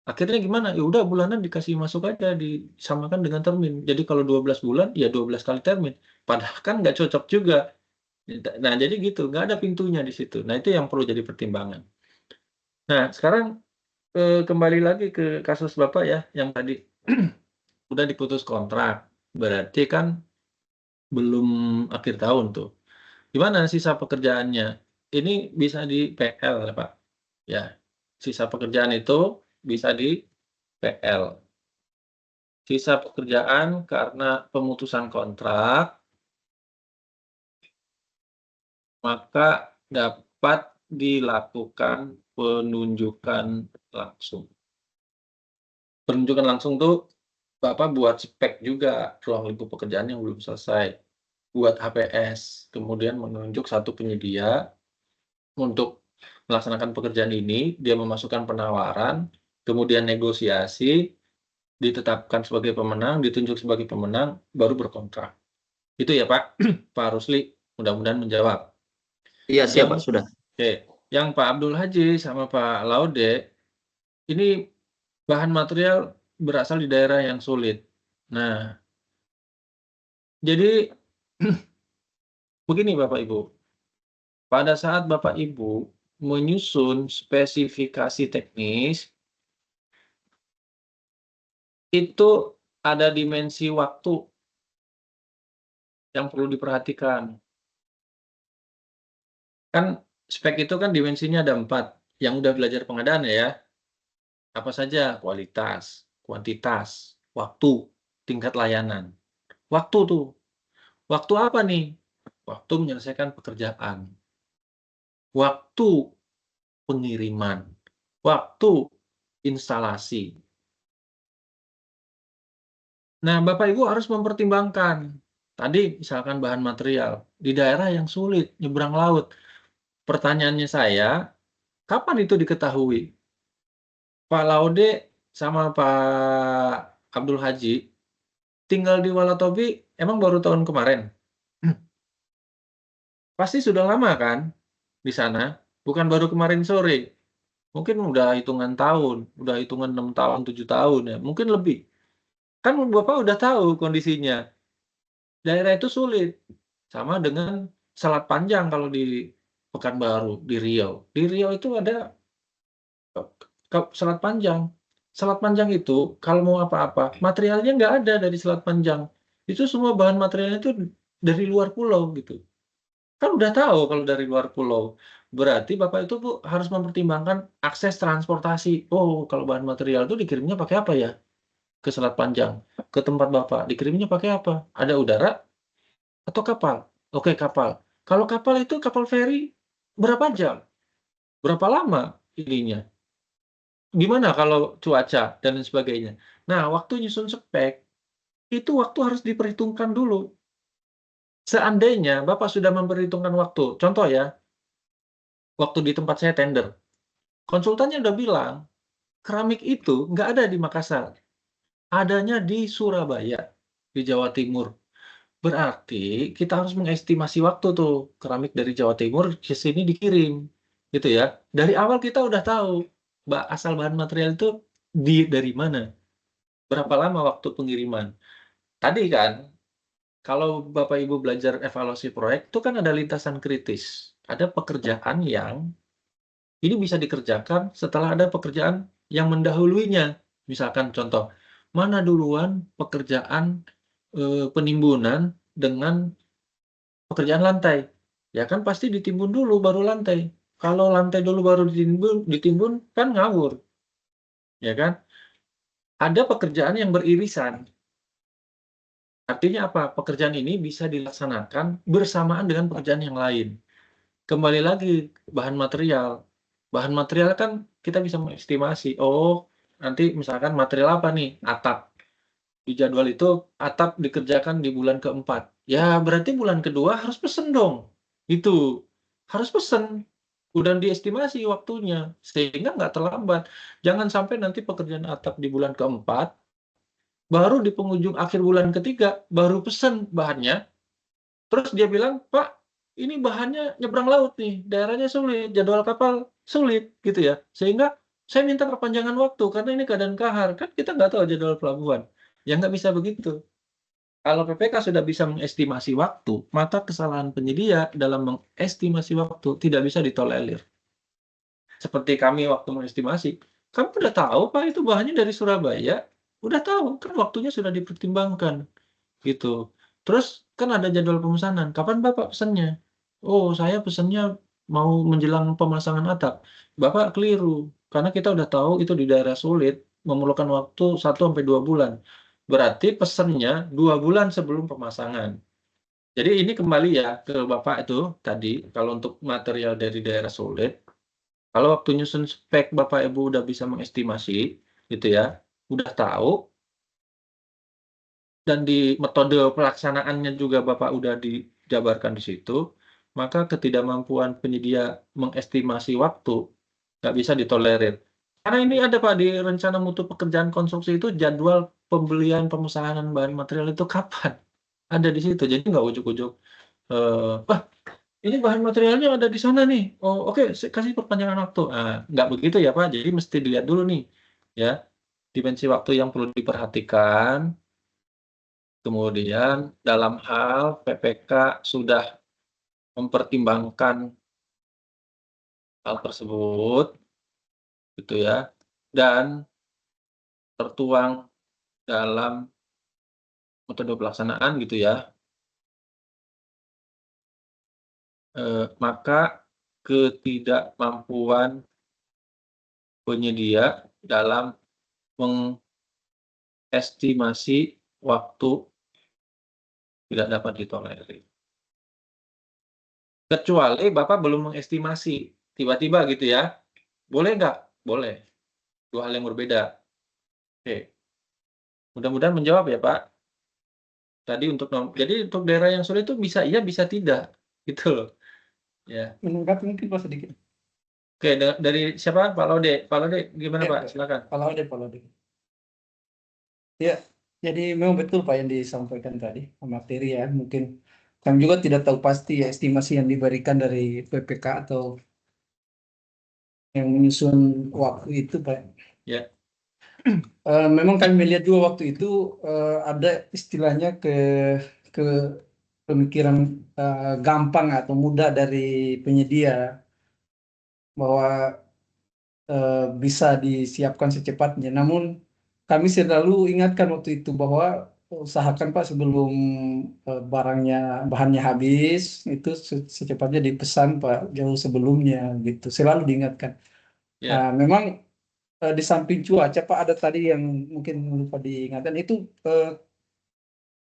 Akhirnya gimana? Ya udah bulanan dikasih masuk aja, disamakan dengan termin. Jadi kalau 12 bulan, ya 12 kali termin. Padahal kan nggak cocok juga. Nah, jadi gitu, nggak ada pintunya di situ. Nah, itu yang perlu jadi pertimbangan. Nah, sekarang kembali lagi ke kasus Bapak ya, yang tadi udah diputus kontrak. Berarti kan belum akhir tahun tuh. Gimana sisa pekerjaannya? Ini bisa di PL ya Pak. Ya, sisa pekerjaan itu bisa di PL. Sisa pekerjaan karena pemutusan kontrak, maka dapat dilakukan penunjukan langsung. Penunjukan langsung tuh Bapak buat spek juga ruang lingkup pekerjaan yang belum selesai. Buat HPS, kemudian menunjuk satu penyedia untuk melaksanakan pekerjaan ini, dia memasukkan penawaran, kemudian negosiasi, ditetapkan sebagai pemenang, ditunjuk sebagai pemenang, baru berkontrak. Itu ya Pak, Pak Rusli, mudah-mudahan menjawab. Iya, siap Pak, sudah. Oke, yang Pak Abdul Haji sama Pak Laude, ini bahan material berasal di daerah yang sulit. Nah, jadi begini Bapak Ibu, pada saat Bapak Ibu menyusun spesifikasi teknis, itu ada dimensi waktu yang perlu diperhatikan. Kan spek itu kan dimensinya ada 4. Yang udah belajar pengadaan ya. Apa saja? Kualitas, kuantitas, waktu, tingkat layanan. Waktu tuh. Waktu apa nih? Waktu menyelesaikan pekerjaan. Waktu pengiriman. Waktu instalasi. Nah, Bapak Ibu harus mempertimbangkan. Tadi misalkan bahan material di daerah yang sulit, nyebrang laut. Pertanyaannya saya, kapan itu diketahui? Pak Laude sama Pak Abdul Haji tinggal di Walatobi emang baru tahun kemarin? Pasti sudah lama kan di sana, bukan baru kemarin sore. Mungkin udah hitungan tahun, udah hitungan 6 tahun, 7 tahun ya, mungkin lebih. Kan Bapak udah tahu kondisinya. Daerah itu sulit. Sama dengan Selat Panjang kalau di Pekanbaru, di Riau. Di Riau itu ada Selat Panjang. Selat Panjang itu kalau mau apa-apa, materialnya nggak ada dari Selat Panjang. Itu semua bahan materialnya itu dari luar pulau gitu. Kan udah tahu kalau dari luar pulau. Berarti Bapak itu Bu harus mempertimbangkan akses transportasi. Oh, kalau bahan material itu dikirimnya pakai apa ya? Ke Selat Panjang, ke tempat Bapak. Dikirimnya pakai apa? Ada udara atau kapal? Oke, kapal. Kalau kapal itu kapal feri berapa jam? Berapa lama ininya? Gimana kalau cuaca dan lain sebagainya? Nah, waktu nyusun spek, itu waktu harus diperhitungkan dulu. Seandainya Bapak sudah memperhitungkan waktu, contoh ya, waktu di tempat saya tender, konsultannya udah bilang, keramik itu nggak ada di Makassar, adanya di Surabaya, di Jawa Timur. Berarti kita harus mengestimasi waktu tuh, keramik dari Jawa Timur ke sini dikirim, gitu ya. Dari awal kita udah tahu, asal bahan material itu dari mana, berapa lama waktu pengiriman. Tadi kan, kalau Bapak Ibu belajar evaluasi proyek, itu kan ada lintasan kritis. Ada pekerjaan yang ini bisa dikerjakan setelah ada pekerjaan yang mendahuluinya. Misalkan contoh, mana duluan pekerjaan penimbunan dengan pekerjaan lantai. Ya kan pasti ditimbun dulu baru lantai. Kalau lantai dulu baru ditimbun kan ngawur. Ya kan? Ada pekerjaan yang beririsan. Artinya apa? Pekerjaan ini bisa dilaksanakan bersamaan dengan pekerjaan yang lain. Kembali lagi bahan material. Bahan material kan kita bisa mengestimasi. Oh, nanti misalkan material apa nih? Atap. Di jadwal itu atap dikerjakan di bulan keempat. Ya berarti bulan kedua harus pesen dong. Itu harus pesen. Udah diestimasi waktunya sehingga nggak terlambat. Jangan sampai nanti pekerjaan atap di bulan keempat, baru di penghujung akhir bulan ketiga baru pesen bahannya. Terus dia bilang, Pak, ini bahannya nyebrang laut nih, daerahnya sulit, jadwal kapal sulit gitu ya. Sehingga saya minta perpanjangan waktu karena ini keadaan kahar. Kan kita nggak tahu jadwal pelabuhan. Ya nggak bisa begitu. Kalau PPK sudah bisa mengestimasi waktu, maka kesalahan penyedia dalam mengestimasi waktu tidak bisa ditolerir. Seperti kami waktu mengestimasi, kamu udah tahu Pak itu bahannya dari Surabaya, udah tahu kan waktunya sudah dipertimbangkan gitu. Terus kan ada jadwal pemesanan, kapan Bapak pesannya? Oh saya pesannya mau menjelang pemasangan atap. Bapak keliru, karena kita udah tahu itu di daerah sulit, memerlukan waktu 1-2 bulan. Berarti pesannya 2 bulan sebelum pemasangan. Jadi ini kembali ya ke Bapak itu tadi, kalau untuk material dari daerah sulit, kalau waktu nyusun spek Bapak Ibu udah bisa mengestimasi, gitu ya, udah tahu, dan di metode pelaksanaannya juga Bapak udah dijabarkan di situ, maka ketidakmampuan penyedia mengestimasi waktu nggak bisa ditolerir. Karena ini ada Pak di rencana mutu pekerjaan konstruksi itu jadwal pembelian pemesanan bahan material itu kapan? Ada di situ, jadi nggak ujuk-ujuk, wah ini bahan materialnya ada di sana nih. Oh, oke, kasih perpanjangan waktu. Nggak begitu ya, Pak. Jadi mesti dilihat dulu nih, ya, dimensi waktu yang perlu diperhatikan. Kemudian dalam hal PPK sudah mempertimbangkan hal tersebut, gitu ya, dan tertuang dalam metode pelaksanaan, gitu ya. Maka ketidakmampuan penyedia dalam mengestimasi waktu tidak dapat ditolerir. Kecuali Bapak belum mengestimasi, tiba-tiba gitu ya. Boleh nggak? Boleh. Dua hal yang berbeda. Oke. Mudah-mudahan menjawab ya Pak. Tadi jadi untuk daerah yang sulit itu bisa iya, bisa tidak. Gitu loh. Ya. Menanggapi mungkin Pak sedikit. Oke, dari siapa? Pak Laude. Pak Laude gimana Ya, Pak? Silakan. Kalau ada. Ya, jadi memang betul Pak yang disampaikan tadi, materi ya. Mungkin kami juga tidak tahu pasti ya estimasi yang diberikan dari PPK atau yang menyusun waktu itu Pak. Ya. Memang kami melihat juga waktu itu ada istilahnya ke pemikiran gampang atau mudah dari penyedia bahwa bisa disiapkan secepatnya. Namun kami selalu ingatkan waktu itu bahwa usahakan Pak sebelum bahannya habis itu secepatnya dipesan Pak jauh sebelumnya gitu. Selalu diingatkan. Ya. Memang di samping cuaca Pak ada tadi yang mungkin lupa diingatkan itu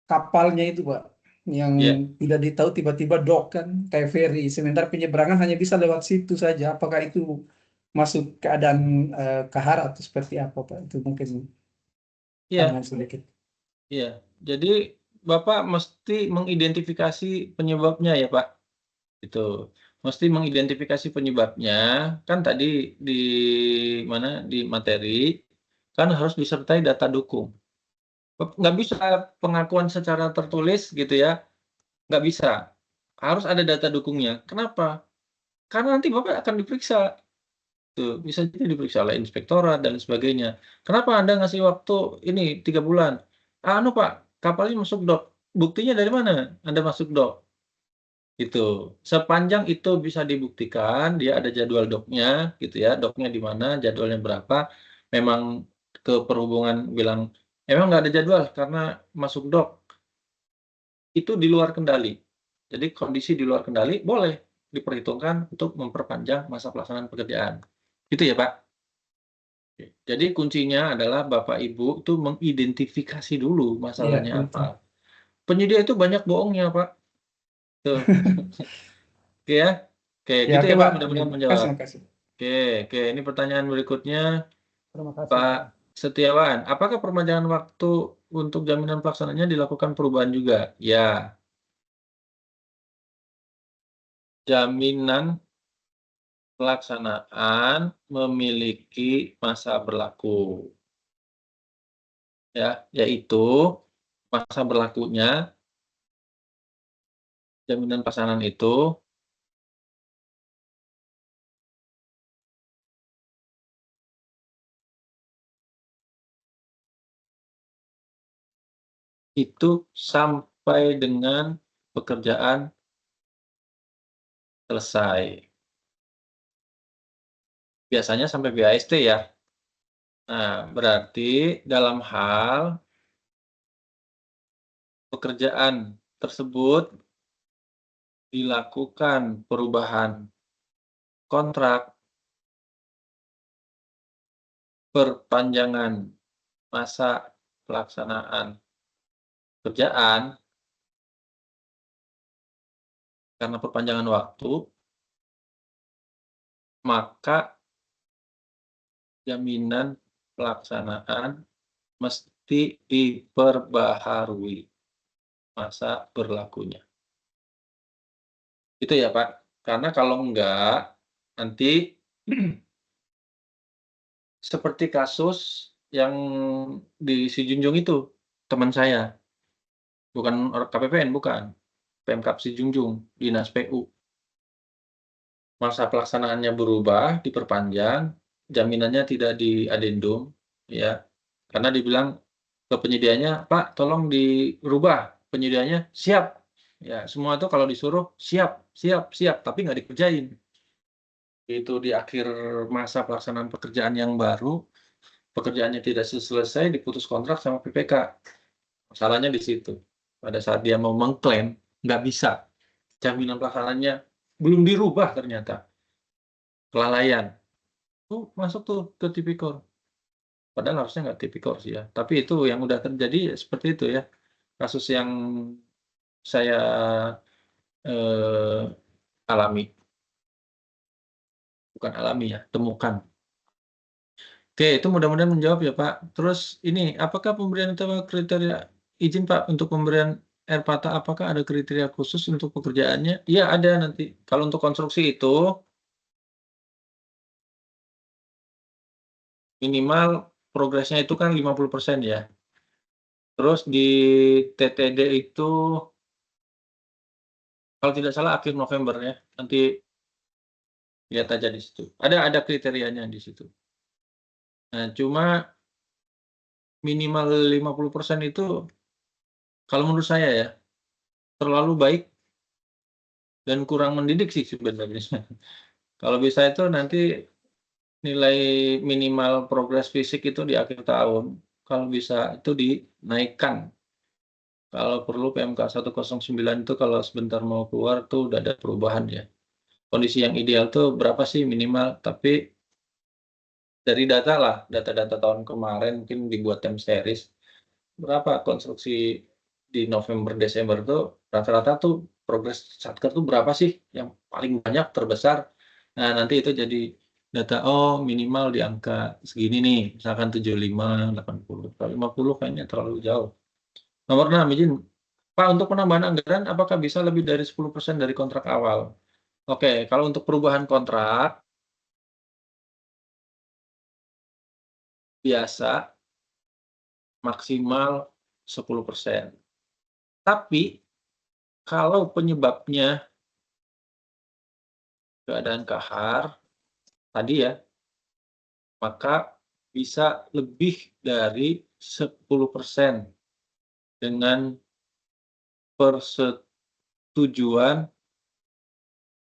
kapalnya itu Pak yang Ya. tidak ditahu tiba-tiba dock kan kayak ferry. Sementara penyeberangan hanya bisa lewat situ saja. Apakah itu masuk keadaan kahar atau seperti apa Pak? Itu mungkin Ya. tambahan sedikit. Iya, jadi Bapak mesti mengidentifikasi penyebabnya ya Pak. Itu mesti mengidentifikasi penyebabnya. Kan tadi di materi kan harus disertai data dukung. Nggak bisa pengakuan secara tertulis gitu ya, nggak bisa. Harus ada data dukungnya. Kenapa? Karena nanti Bapak akan diperiksa. Tuh, bisa jadi diperiksa oleh inspektorat dan sebagainya. Kenapa Anda ngasih waktu ini 3 bulan? Pak, kapalnya masuk dock. Buktinya dari mana Anda masuk dock? Itu. Sepanjang itu bisa dibuktikan, dia ada jadwal docknya, gitu ya. Docknya di mana, jadwalnya berapa. Memang ke perhubungan bilang, emang nggak ada jadwal karena masuk dock. Itu di luar kendali. Jadi kondisi di luar kendali boleh diperhitungkan untuk memperpanjang masa pelaksanaan pekerjaan. Gitu ya Pak? Jadi kuncinya adalah Bapak Ibu itu mengidentifikasi dulu masalahnya Iya, apa. Penyedia itu banyak bohongnya Pak. Tuh. Oke ya. Oke, ya gitu oke ya Pak, Pak. mudah-mudahan Terima menjawab. kasih. Oke, ini pertanyaan berikutnya Terima kasih. Pak Setiawan. Apakah perpanjangan waktu untuk jaminan pelaksananya dilakukan perubahan juga? Ya. Jaminan pelaksanaan memiliki masa berlaku. Ya, yaitu masa berlakunya jaminan pelaksanaan itu sampai dengan pekerjaan selesai. Biasanya sampai BAST ya. Nah, berarti dalam hal pekerjaan tersebut dilakukan perubahan kontrak, perpanjangan masa pelaksanaan pekerjaan karena perpanjangan waktu, maka jaminan pelaksanaan mesti diperbaharui masa berlakunya. Itu ya Pak. Karena kalau enggak, nanti seperti kasus yang di Sijunjung itu, teman saya. Bukan KPPN, bukan. Pemkab Sijunjung, Dinas PU. Masa pelaksanaannya berubah, diperpanjang, jaminannya tidak diadendum, ya. Karena dibilang ke penyedianya, Pak, tolong dirubah. Penyedianya siap. Ya, semua itu kalau disuruh siap, tapi nggak dikerjain. Itu di akhir masa pelaksanaan pekerjaan yang baru, pekerjaannya tidak selesai, diputus kontrak sama PPK. Masalahnya di situ. Pada saat dia mau mengklaim, nggak bisa. Jaminan pelaksanaannya belum dirubah ternyata. kelalaian. Masuk tuh ke tipikor. Padahal harusnya nggak tipikor sih ya. Tapi itu yang udah terjadi seperti itu ya. Kasus yang saya alami. Bukan alami ya, temukan. Oke, itu mudah-mudahan menjawab ya Pak. Terus ini, apakah pemberian kriteria izin Pak untuk pemberian RPATA, apakah ada kriteria khusus untuk pekerjaannya? Iya ada nanti. Kalau untuk konstruksi itu, minimal progresnya itu kan 50% ya. Terus di TTD itu, kalau tidak salah akhir November ya, nanti lihat aja di situ. Ada kriterianya di situ. Nah, cuma minimal 50% itu, kalau menurut saya ya, terlalu baik dan kurang mendidik sih sebenarnya. Kalau bisa itu nanti nilai minimal progres fisik itu di akhir tahun, kalau bisa itu dinaikkan. Kalau perlu PMK 109 itu kalau sebentar mau keluar tuh udah ada perubahan ya. Kondisi yang ideal tuh berapa sih minimal, tapi dari data lah, data-data tahun kemarin mungkin dibuat time series, berapa konstruksi di November Desember tuh rata-rata tuh progres satker tuh berapa sih yang paling banyak terbesar. Nah, nanti itu jadi data minimal di angka segini nih, misalkan 75, 80. Kalau 50 kayaknya terlalu jauh. Nomor 6 izin Pak, untuk penambahan anggaran apakah bisa lebih dari 10% dari kontrak awal? Oke, kalau untuk perubahan kontrak biasa maksimal 10%. Tapi kalau penyebabnya keadaan kahar tadi ya, maka bisa lebih dari 10% dengan persetujuan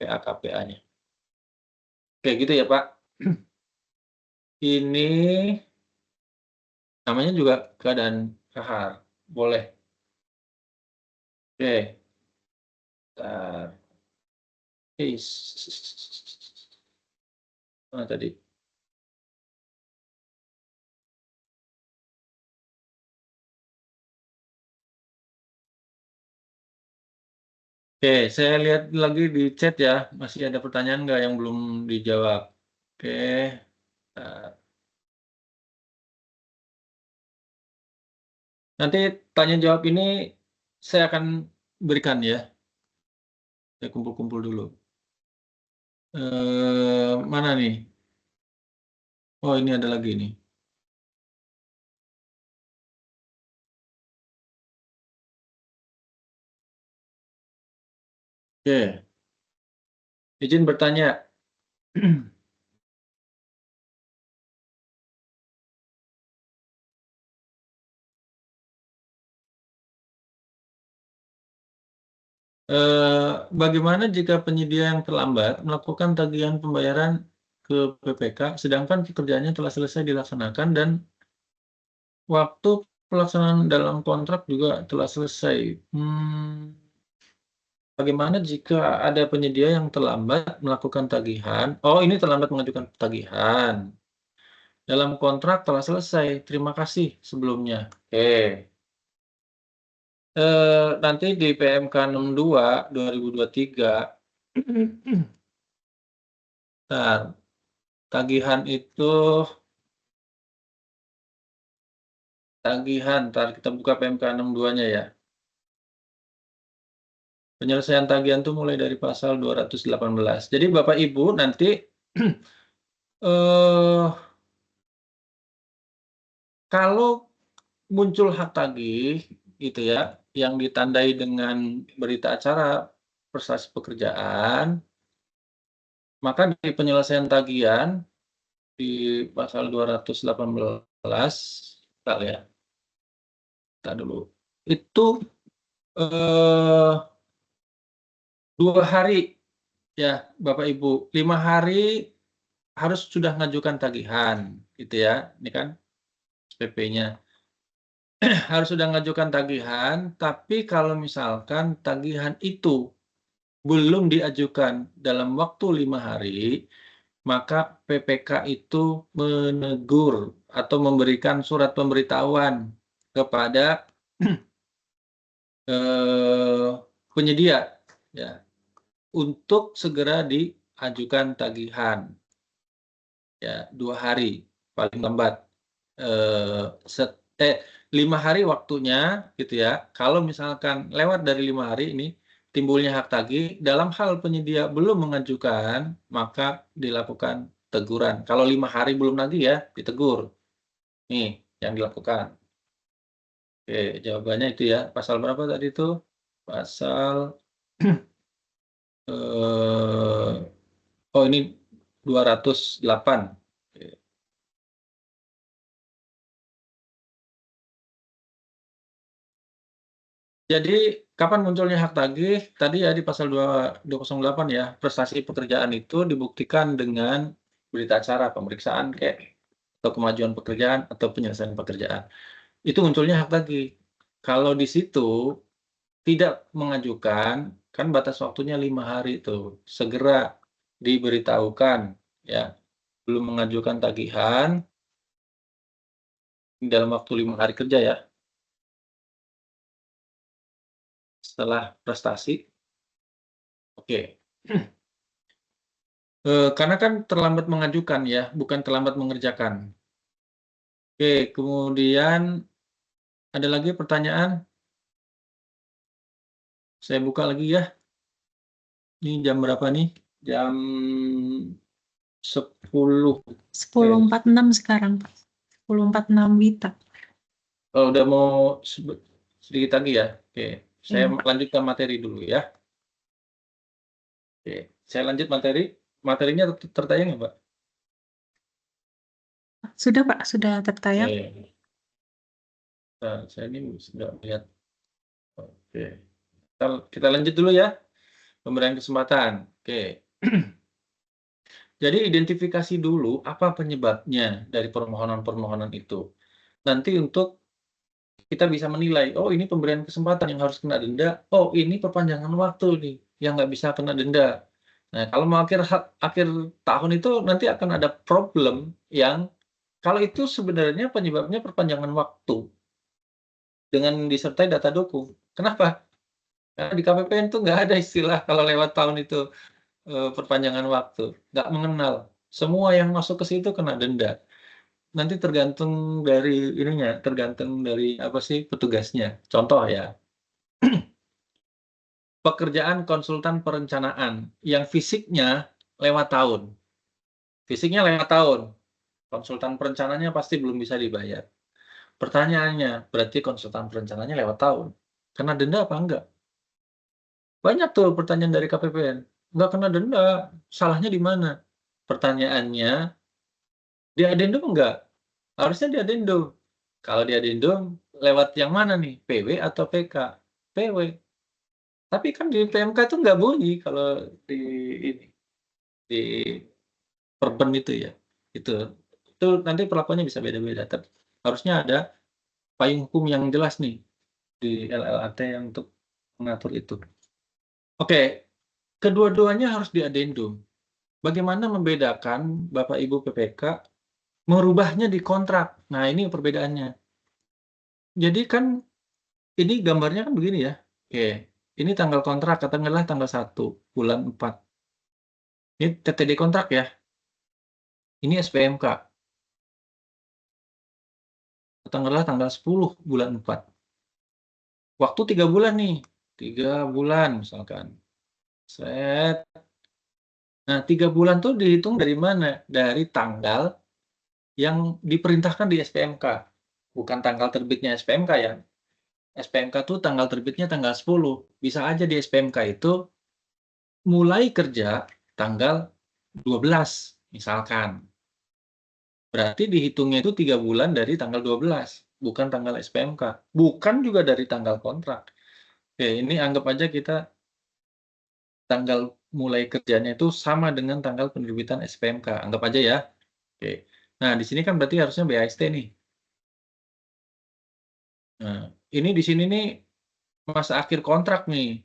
PAKPA-nya. Oke, gitu ya Pak. Ini namanya juga keadaan kahar. Boleh. Oke. Bentar. Mana tadi? Oke, saya lihat lagi di chat ya. Masih ada pertanyaan nggak yang belum dijawab? Oke. Bentar. Nanti tanya jawab ini saya akan berikan ya. Saya kumpul-kumpul dulu. Mana nih? Oh, ini ada lagi nih. Oke. Izin bertanya. Bagaimana jika penyedia yang terlambat melakukan tagihan pembayaran ke PPK, sedangkan pekerjaannya telah selesai dilaksanakan dan waktu pelaksanaan dalam kontrak juga telah selesai? Bagaimana jika ada penyedia yang terlambat melakukan tagihan? Oh, ini terlambat mengajukan tagihan. Dalam kontrak telah selesai. Terima kasih sebelumnya. Oke. Nanti di PMK 62 2023 tagihan itu ntar kita buka PMK 62-nya ya. Penyelesaian tagihan itu mulai dari pasal 218. Jadi Bapak Ibu nanti kalau muncul hak tagih gitu ya, yang ditandai dengan berita acara prestasi pekerjaan, maka di penyelesaian tagihan di pasal 218, bentar ya, kita dulu, itu 2 hari ya Bapak Ibu, 5 hari harus sudah mengajukan tagihan, gitu ya, ini kan PP-nya. Harus sudah mengajukan tagihan, tapi kalau misalkan tagihan itu belum diajukan dalam waktu 5 hari, maka PPK itu menegur atau memberikan surat pemberitahuan kepada penyedia ya untuk segera diajukan tagihan ya 2 hari paling lambat 5 hari waktunya gitu ya. Kalau misalkan lewat dari 5 hari ini timbulnya hak tagih, dalam hal penyedia belum mengajukan, maka dilakukan teguran. Kalau 5 hari belum lagi ya, ditegur. Nih, yang dilakukan. Oke, jawabannya itu ya. Pasal berapa tadi itu? Pasal, oh ini 208. Oke. Jadi, kapan munculnya hak tagih? Tadi ya di pasal 208 ya, prestasi pekerjaan itu dibuktikan dengan berita acara, pemeriksaan kayak atau kemajuan pekerjaan atau penyelesaian pekerjaan. Itu munculnya hak tagih. Kalau di situ tidak mengajukan, kan batas waktunya 5 hari itu. Segera diberitahukan ya, belum mengajukan tagihan dalam waktu 5 hari kerja ya. Setelah prestasi. Oke. Karena kan terlambat mengajukan ya, bukan terlambat mengerjakan. Oke, kemudian ada lagi pertanyaan? Saya buka lagi ya. Ini jam berapa nih? Jam 10. 10.46 sekarang, Pak. 10.46 Wita. Oh, udah mau sedikit lagi ya? Oke, saya Iya. lanjut ke materi dulu ya. Oke, saya lanjut materi. Materinya tertayang ya, Pak? Sudah, Pak, sudah tertayang. Oke. Nah, saya ini sudah lihat. Oke. Kita lanjut dulu ya. Pemberian kesempatan. Oke. Jadi identifikasi dulu apa penyebabnya dari permohonan-permohonan itu. Nanti untuk kita bisa menilai, oh ini pemberian kesempatan yang harus kena denda, oh ini perpanjangan waktu nih yang nggak bisa kena denda. Nah, kalau mau akhir tahun itu nanti akan ada problem yang kalau itu sebenarnya penyebabnya perpanjangan waktu dengan disertai data doku. Kenapa? Karena di KPPN itu nggak ada istilah kalau lewat tahun itu perpanjangan waktu, nggak mengenal. Semua yang masuk ke situ kena denda. Nanti tergantung dari ininya, tergantung dari apa sih petugasnya. Contoh ya, pekerjaan konsultan perencanaan yang fisiknya lewat tahun. Fisiknya lewat tahun. Konsultan perencanaannya pasti belum bisa dibayar. Pertanyaannya, berarti konsultan perencanaannya lewat tahun. Kena denda apa enggak? Banyak tuh pertanyaan dari KPPN. Enggak kena denda. Salahnya di mana? Pertanyaannya, di adendum enggak? Harusnya di adendum. Kalau di adendum, lewat yang mana nih? PW atau PK? PW. Tapi kan di PMK itu nggak bunyi kalau di ini di perben itu ya. Itu nanti perlakuannya bisa beda-beda. Tapi harusnya ada payung hukum yang jelas nih di LLAT yang untuk mengatur itu. Oke, kedua-duanya harus di adendum. Bagaimana membedakan Bapak Ibu PPK merubahnya di kontrak? Nah, ini perbedaannya. Jadi kan ini gambarnya kan begini ya. Oke, ini tanggal kontrak katakanlah tanggal 1 bulan 4. Ini TTD kontrak ya. Ini SPMK. Katakanlah tanggal 10 bulan 4. Waktu 3 bulan nih. 3 bulan misalkan. Set. Nah, 3 bulan tuh dihitung dari mana? Dari tanggal yang diperintahkan di SPMK. Bukan tanggal terbitnya SPMK ya. SPMK tuh tanggal terbitnya tanggal 10. Bisa aja di SPMK itu mulai kerja tanggal 12 misalkan. Berarti dihitungnya itu 3 bulan dari tanggal 12, bukan tanggal SPMK. Bukan juga dari tanggal kontrak. Oke, ini anggap aja kita tanggal mulai kerjanya itu sama dengan tanggal penerbitan SPMK. Anggap aja ya. Oke. Nah, di sini kan berarti harusnya BAST nih. Nah, ini di sini nih masa akhir kontrak nih.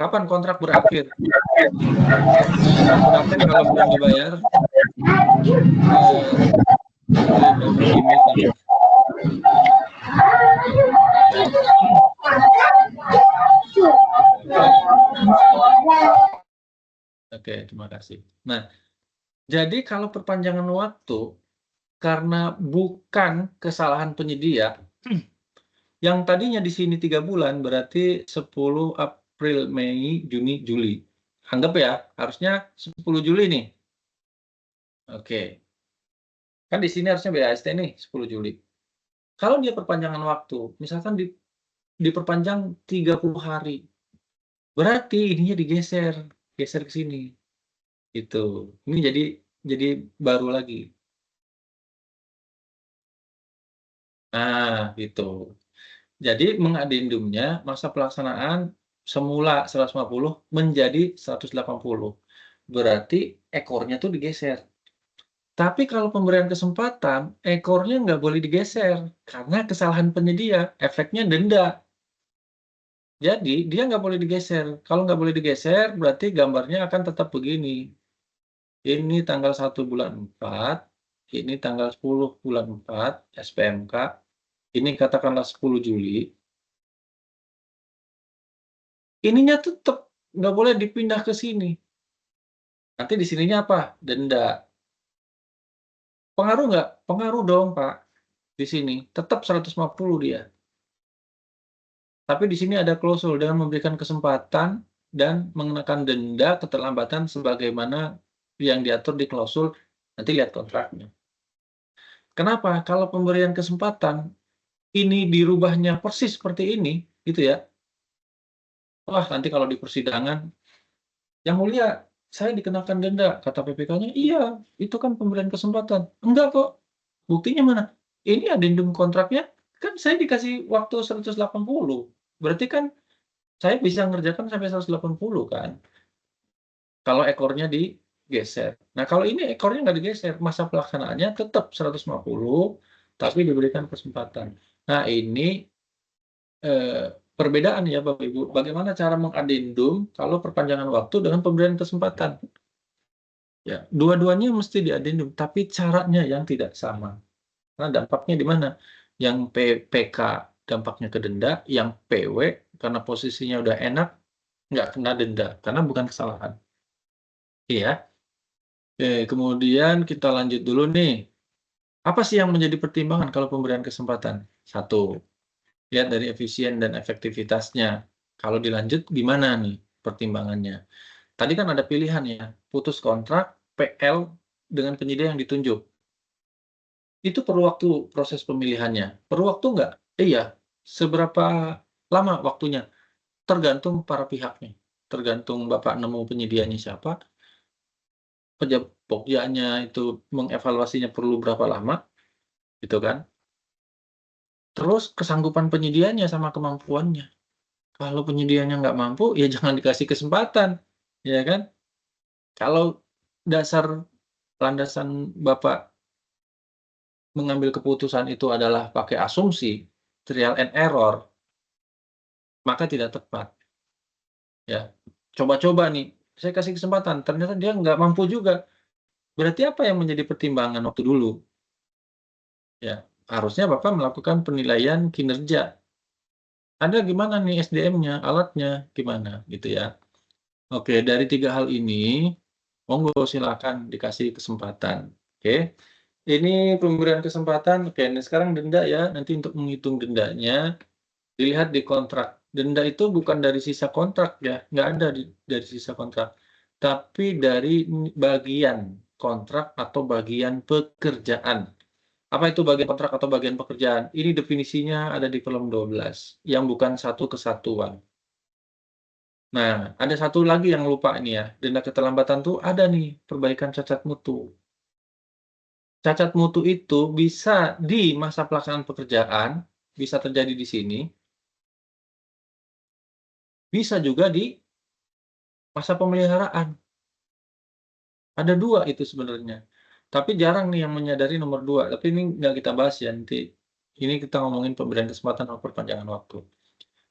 Kapan kontrak berakhir? Berakhir kalau belum dibayar. Email tadi. Oke, terima kasih. Nah, jadi kalau perpanjangan waktu karena bukan kesalahan penyedia, yang tadinya di sini 3 bulan berarti 10 April, Mei, Juni, Juli. Anggap ya, harusnya 10 Juli nih. Oke. Kan di sini harusnya BAST nih 10 Juli. Kalau dia perpanjangan waktu, misalkan diperpanjang 30 hari. Berarti ininya digeser, geser ke sini. Itu. Ini jadi baru lagi. Nah, gitu. Jadi mengadendumnya masa pelaksanaan semula 150 menjadi 180. Berarti ekornya tuh digeser. Tapi kalau pemberian kesempatan, ekornya nggak boleh digeser karena kesalahan penyedia, efeknya denda. Jadi dia nggak boleh digeser. Kalau nggak boleh digeser, berarti gambarnya akan tetap begini. Ini tanggal 1 bulan 4, ini tanggal 10 bulan 4, SPMK, ini katakanlah 10 Juli. Ininya tetap nggak boleh dipindah ke sini. Nanti di sininya apa? Denda. Pengaruh nggak? Pengaruh dong, Pak. Di sini tetap 150 dia. Tapi di sini ada klausul dengan memberikan kesempatan dan mengenakan denda keterlambatan sebagaimana yang diatur di klausul. Nanti lihat kontraknya. Kenapa? Kalau pemberian kesempatan ini dirubahnya persis seperti ini, gitu ya. Wah, nanti kalau di persidangan, yang mulia, saya dikenakan denda, kata PPK-nya, iya, itu kan pemberian kesempatan. Enggak kok, buktinya mana? Ini adendum kontraknya, kan saya dikasih waktu 180. Berarti kan saya bisa ngerjakan sampai 180 kan, kalau ekornya digeser. Nah, kalau ini ekornya nggak digeser, masa pelaksanaannya tetap 150, tapi diberikan kesempatan. Nah, ini perbedaan ya Bapak Ibu. Bagaimana cara mengadendum kalau perpanjangan waktu dengan pemberian kesempatan? Ya, dua-duanya mesti diadendum, tapi caranya yang tidak sama. Karena dampaknya di mana? Yang PK dampaknya ke denda, yang PW karena posisinya udah enak nggak kena denda karena bukan kesalahan. Iya. Oke, kemudian kita lanjut dulu nih. Apa sih yang menjadi pertimbangan kalau pemberian kesempatan? Satu, lihat dari efisien dan efektivitasnya. Kalau dilanjut gimana nih pertimbangannya? Tadi kan ada pilihan ya, putus kontrak, PL dengan penyedia yang ditunjuk. Itu perlu waktu proses pemilihannya. Perlu waktu nggak? Iya. Seberapa lama waktunya? Tergantung para pihaknya. Tergantung Bapak nemu penyedianya siapa, Pokjanya itu mengevaluasinya perlu berapa lama, gitu kan? Terus kesanggupan penyedianya sama kemampuannya. Kalau penyedianya nggak mampu, ya jangan dikasih kesempatan, ya kan? Kalau dasar landasan Bapak mengambil keputusan itu adalah pakai asumsi, trial and error, maka tidak tepat. Ya, coba-coba nih, saya kasih kesempatan, ternyata dia nggak mampu juga. Berarti apa yang menjadi pertimbangan waktu dulu? Ya, harusnya Bapak melakukan penilaian kinerja. Ada gimana nih SDM-nya, alatnya, gimana gitu ya. Oke, dari 3 hal ini, monggo silakan dikasih kesempatan. Oke, ini pemberian kesempatan. Oke, ini sekarang denda ya. Nanti untuk menghitung dendanya, dilihat di kontrak. Denda itu bukan dari sisa kontrak ya, nggak ada dari sisa kontrak. Tapi dari bagian kontrak atau bagian pekerjaan. Apa itu bagian kontrak atau bagian pekerjaan? Ini definisinya ada di kolom 12, yang bukan satu kesatuan. Nah, ada satu lagi yang lupa ini ya, denda keterlambatan tuh ada nih, perbaikan cacat mutu. Cacat mutu itu bisa di masa pelaksanaan pekerjaan, bisa terjadi di sini, bisa juga di masa pemeliharaan. Ada 2 itu sebenarnya. Tapi jarang nih yang menyadari nomor 2, tapi ini nggak kita bahas ya nanti. Ini kita ngomongin pemberian kesempatan atau perpanjangan waktu.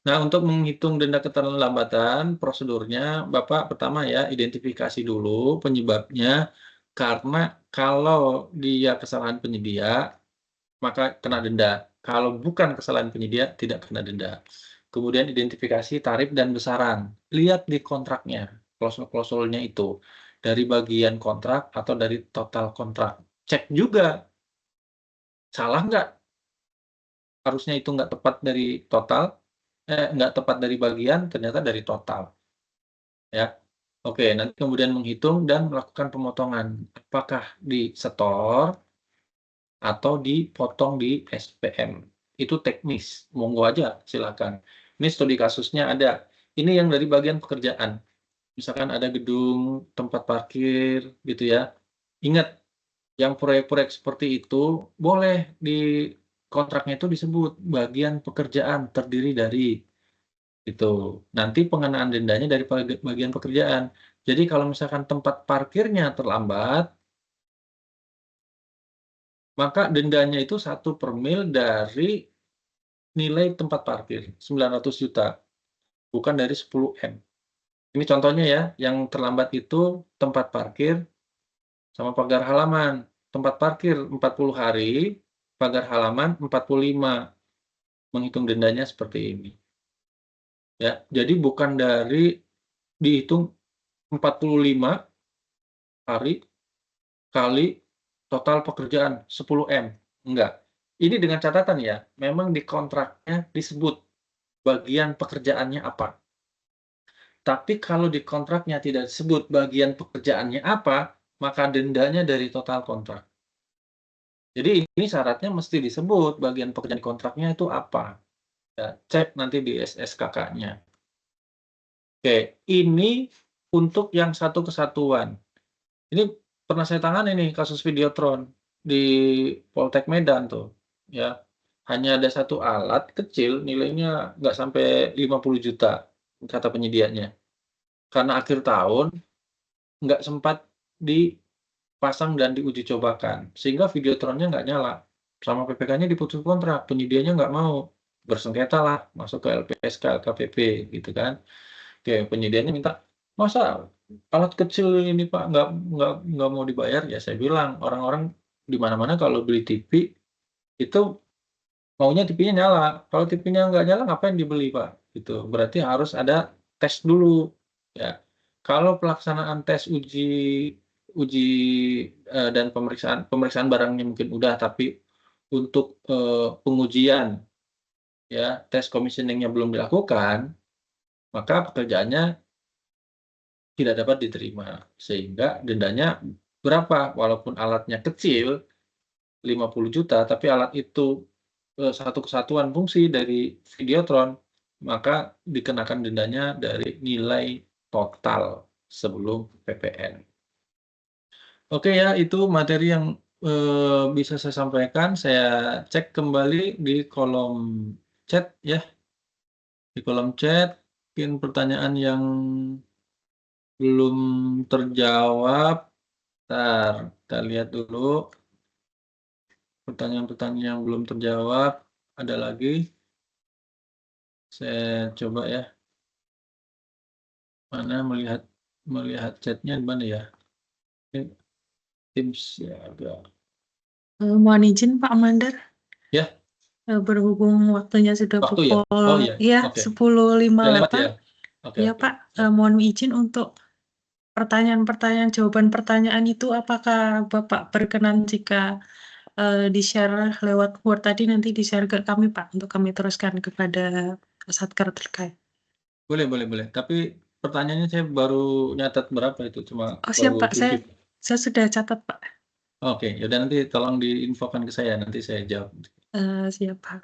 Nah, untuk menghitung denda keterlambatan, prosedurnya Bapak pertama ya identifikasi dulu penyebabnya, karena kalau dia kesalahan penyedia, maka kena denda. Kalau bukan kesalahan penyedia, tidak kena denda. Kemudian identifikasi tarif dan besaran. Lihat di kontraknya, klausul-klausulnya itu. Dari bagian kontrak atau dari total kontrak. Cek juga, salah nggak? Harusnya itu nggak tepat dari total, nggak tepat dari bagian, ternyata dari total. Ya, oke. Nanti kemudian menghitung dan melakukan pemotongan. Apakah di setor atau dipotong di SPM. Itu teknis, monggo aja silakan. Ini studi kasusnya ada. Ini yang dari bagian pekerjaan. Misalkan ada gedung tempat parkir gitu ya. Ingat, yang proyek-proyek seperti itu boleh di kontraknya itu disebut bagian pekerjaan terdiri dari itu. Nanti pengenaan dendanya dari bagian pekerjaan. Jadi kalau misalkan tempat parkirnya terlambat, maka dendanya itu 1/mil dari nilai tempat parkir, 900 juta, bukan dari 10 M. Ini contohnya ya, yang terlambat itu tempat parkir sama pagar halaman. Tempat parkir 40 hari, pagar halaman 45. Menghitung dendanya seperti ini. Ya, jadi bukan dari dihitung 45 hari kali total pekerjaan 10 M. Enggak. Ini dengan catatan ya, memang di kontraknya disebut bagian pekerjaannya apa. Tapi kalau di kontraknya tidak disebut bagian pekerjaannya apa, maka dendanya dari total kontrak. Jadi ini syaratnya mesti disebut bagian pekerjaan kontraknya itu apa. Ya, cek nanti di SSKK-nya. Oke, ini untuk yang satu kesatuan. Ini pernah saya tangani nih kasus Videotron di Poltek Medan tuh. Ya, hanya ada satu alat kecil, nilainya nggak sampai 50 juta kata penyedianya. Karena akhir tahun nggak sempat dipasang dan diuji cobakan, sehingga Videotronnya nggak nyala. Sama PPK-nya diputus kontrak, penyedianya nggak mau. Bersengketa lah, masuk ke LPSK, LKPP, gitu kan. Oke, penyedianya minta, masa alat kecil ini Pak nggak mau dibayar? Ya saya bilang, orang-orang di mana-mana kalau beli TV, itu maunya TV-nya nyala. Kalau TV-nya nggak nyala, ngapain dibeli Pak? Gitu. Berarti harus ada tes dulu. Ya. Kalau pelaksanaan tes uji dan pemeriksaan barangnya mungkin udah, tapi untuk pengujian ya tes commissioning-nya belum dilakukan, maka pekerjaannya tidak dapat diterima, sehingga dendanya berapa? Walaupun alatnya kecil 50 juta, tapi alat itu satu kesatuan fungsi dari Videotron, maka dikenakan dendanya dari nilai total sebelum PPN. Oke ya, itu materi yang bisa saya sampaikan. Saya cek kembali di kolom chat ya. Di kolom chat, mungkin pertanyaan yang belum terjawab. Bentar, kita lihat dulu. Pertanyaan-pertanyaan yang belum terjawab. Ada lagi. Saya coba ya. Mana melihat chatnya di mana ya? Ini Teams ya agak. Mohon izin Pak Mandar. Ya. Berhubung waktunya sudah Waktu ya? pukul Oh iya. ya Oke. 10.58. Ya. Oke, Ya oke. Pak, mohon izin untuk pertanyaan-pertanyaan, jawaban pertanyaan itu apakah Bapak berkenan jika di-share lewat Word tadi, nanti di-share ke kami Pak, untuk kami teruskan kepada Satker terkait. Boleh. Tapi pertanyaannya saya baru nyatat berapa itu, cuma Oh siap baru Pak, saya sudah catat Pak. Oke, yaudah nanti tolong diinfokan ke saya, nanti saya jawab. Siap Pak.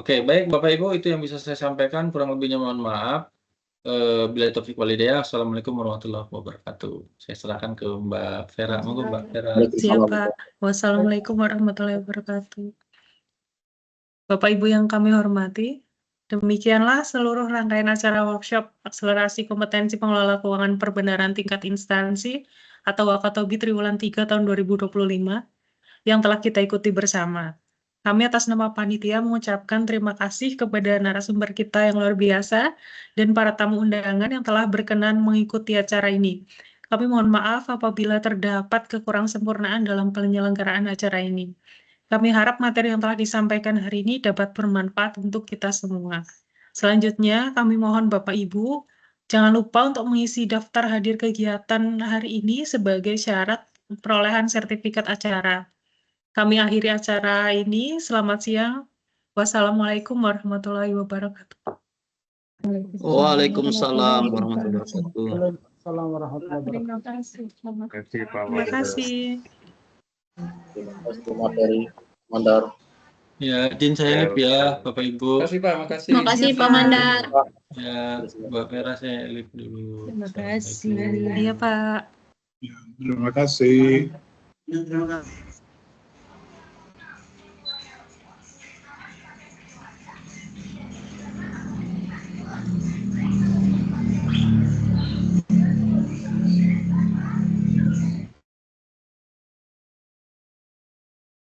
Oke, baik Bapak Ibu, itu yang bisa saya sampaikan, kurang lebihnya mohon maaf. Billahi taufiq walhidayah. Assalamualaikum warahmatullahi wabarakatuh. Saya serahkan ke Mbak Vera. Monggo Mbak Vera. Siap Pak. Wassalamualaikum warahmatullahi wabarakatuh. Bapak Ibu yang kami hormati, demikianlah seluruh rangkaian acara workshop akselerasi kompetensi pengelola keuangan perbenaran tingkat instansi atau Wakatobi Triwulan 3 tahun 2025 yang telah kita ikuti bersama. Kami atas nama panitia mengucapkan terima kasih kepada narasumber kita yang luar biasa dan para tamu undangan yang telah berkenan mengikuti acara ini. Kami mohon maaf apabila terdapat kekurang sempurnaan dalam penyelenggaraan acara ini. Kami harap materi yang telah disampaikan hari ini dapat bermanfaat untuk kita semua. Selanjutnya, kami mohon Bapak Ibu, jangan lupa untuk mengisi daftar hadir kegiatan hari ini sebagai syarat perolehan sertifikat acara. Kami akhiri acara ini. Selamat siang. Wassalamualaikum warahmatullahi wabarakatuh. Waalaikumsalam warahmatullahi wabarakatuh. Assalamualaikum warahmatullahi wabarakatuh. Terima kasih. Terima Terima kasih. materi Mandar. Ya, izin saya live ya, Bapak Ibu. kasih Pak, makasih. Makasih Pak Mandar. Ya, Mbak Vera saya live dulu. Terima kasih. Iya, Pak. Terima kasih.